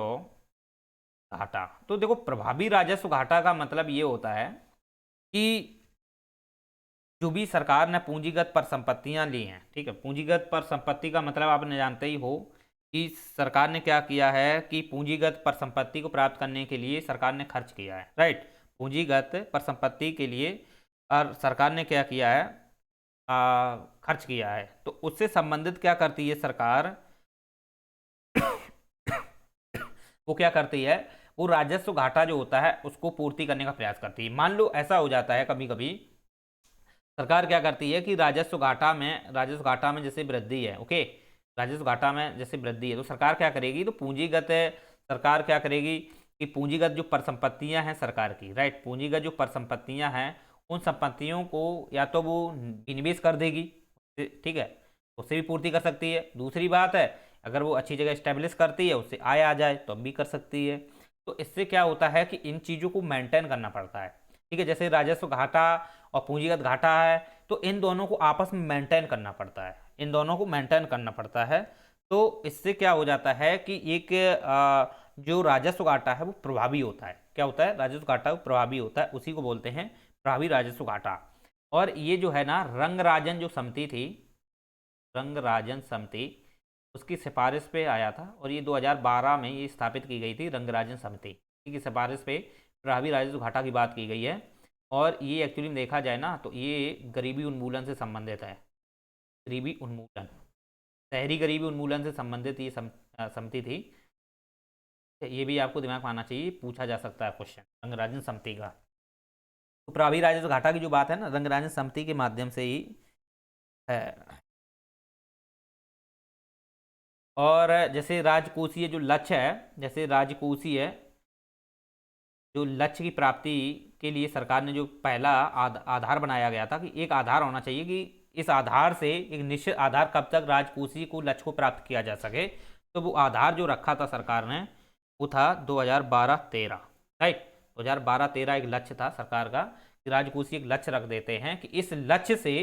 घाटा। तो देखो, प्रभावी राजस्व घाटा का मतलब ये होता है कि जो भी सरकार ने पूंजीगत पर संपत्तियां ली हैं, ठीक है, पूंजीगत पर संपत्ति का मतलब आपने जानते ही हो कि सरकार ने क्या किया है कि पूंजीगत पर संपत्ति को प्राप्त करने के लिए सरकार ने खर्च किया है, राइट। पूंजीगत पर संपत्ति के लिए और सरकार ने क्या किया है, खर्च किया है। तो उससे संबंधित क्या करती है सरकार, वो क्या करती है, वो राजस्व घाटा जो होता है उसको पूर्ति करने का प्रयास करती है। मान लो ऐसा हो जाता है कभी कभी, सरकार क्या करती है कि राजस्व घाटा में जैसे वृद्धि है, ओके, राजस्व घाटा में जैसे वृद्धि है, तो सरकार क्या करेगी, तो पूंजीगत सरकार क्या करेगी कि पूंजीगत जो परिसंपत्तियां हैं सरकार की, राइट, पूंजीगत जो परिसंपत्तियां हैं उन संपत्तियों को या तो वो विनिवेश कर देगी, ठीक है, उससे भी पूर्ति कर सकती है। दूसरी बात है, अगर वो अच्छी जगह स्टेब्लिश करती है, उससे आय आ जाए तो भी कर सकती है। तो इससे क्या होता है कि इन चीज़ों को मेंटेन करना पड़ता है, ठीक है। जैसे राजस्व घाटा और पूंजीगत घाटा है, तो इन दोनों को आपस में मेंटेन करना पड़ता है, इन दोनों को मेंटेन करना पड़ता है। तो इससे क्या हो जाता है कि एक जो राजस्व घाटा है वो प्रभावी होता है। क्या होता है, राजस्व घाटा वो प्रभावी होता है, उसी को बोलते हैं प्रभावी राजस्व घाटा। और ये जो है ना, रंगराजन जो समिति थी, रंगराजन समिति, उसकी सिफारिश पे आया था, और ये 2012 में ये स्थापित की गई थी रंगराजन समिति की सिफारिश पे प्रभावी राजस्व घाटा की बात की गई है। और ये एक्चुअली में देखा जाए ना, तो ये गरीबी उन्मूलन से संबंधित है, गरीबी उन्मूलन, शहरी गरीबी उन्मूलन से संबंधित ये समिति थी। ये भी आपको दिमाग में आना चाहिए, पूछा जा सकता है क्वेश्चन रंगराजन समिति का। तो प्रभावी राजस्व घाटा की जो बात है ना, रंगराजन समिति के माध्यम से ही है। और जैसे राजकोषीय जो लक्ष्य है, जैसे राजकोषीय जो लक्ष्य की प्राप्ति के लिए सरकार ने जो पहला आधार बनाया गया था कि एक आधार होना चाहिए कि इस आधार से, एक निश्चित आधार कब तक राजकोषीय को लक्ष्य को प्राप्त किया जा सके। तो वो आधार जो रखा था सरकार ने वो था 2012-13, राइट। 2012-13 एक लक्ष्य था सरकार का कि राजकोषीय एक लक्ष्य रख देते हैं कि इस लक्ष्य से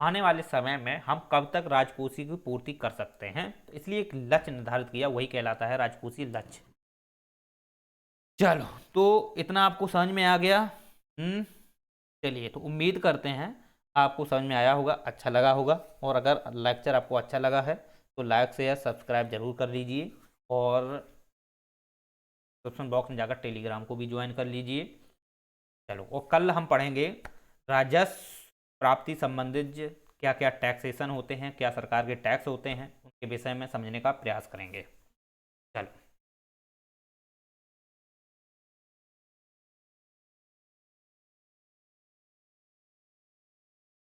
आने वाले समय में हम कब तक राजकोषीय की पूर्ति कर सकते हैं। तो इसलिए एक लक्ष्य निर्धारित किया, वही कहलाता है राजकोषीय लक्ष्य। चलो, तो इतना आपको समझ में आ गया। चलिए, तो उम्मीद करते हैं आपको समझ में आया होगा, अच्छा लगा होगा। और अगर लेक्चर आपको अच्छा लगा है तो लाइक शेयर सब्सक्राइब जरूर कर लीजिए, और डिस्क्रिप्शन बॉक्स में जाकर टेलीग्राम को भी ज्वाइन कर लीजिए। चलो, और कल हम पढ़ेंगे राजस्व प्राप्ति संबंधित क्या क्या टैक्सेशन होते हैं, क्या सरकार के टैक्स होते हैं, उनके विषय में समझने का प्रयास करेंगे। चलो।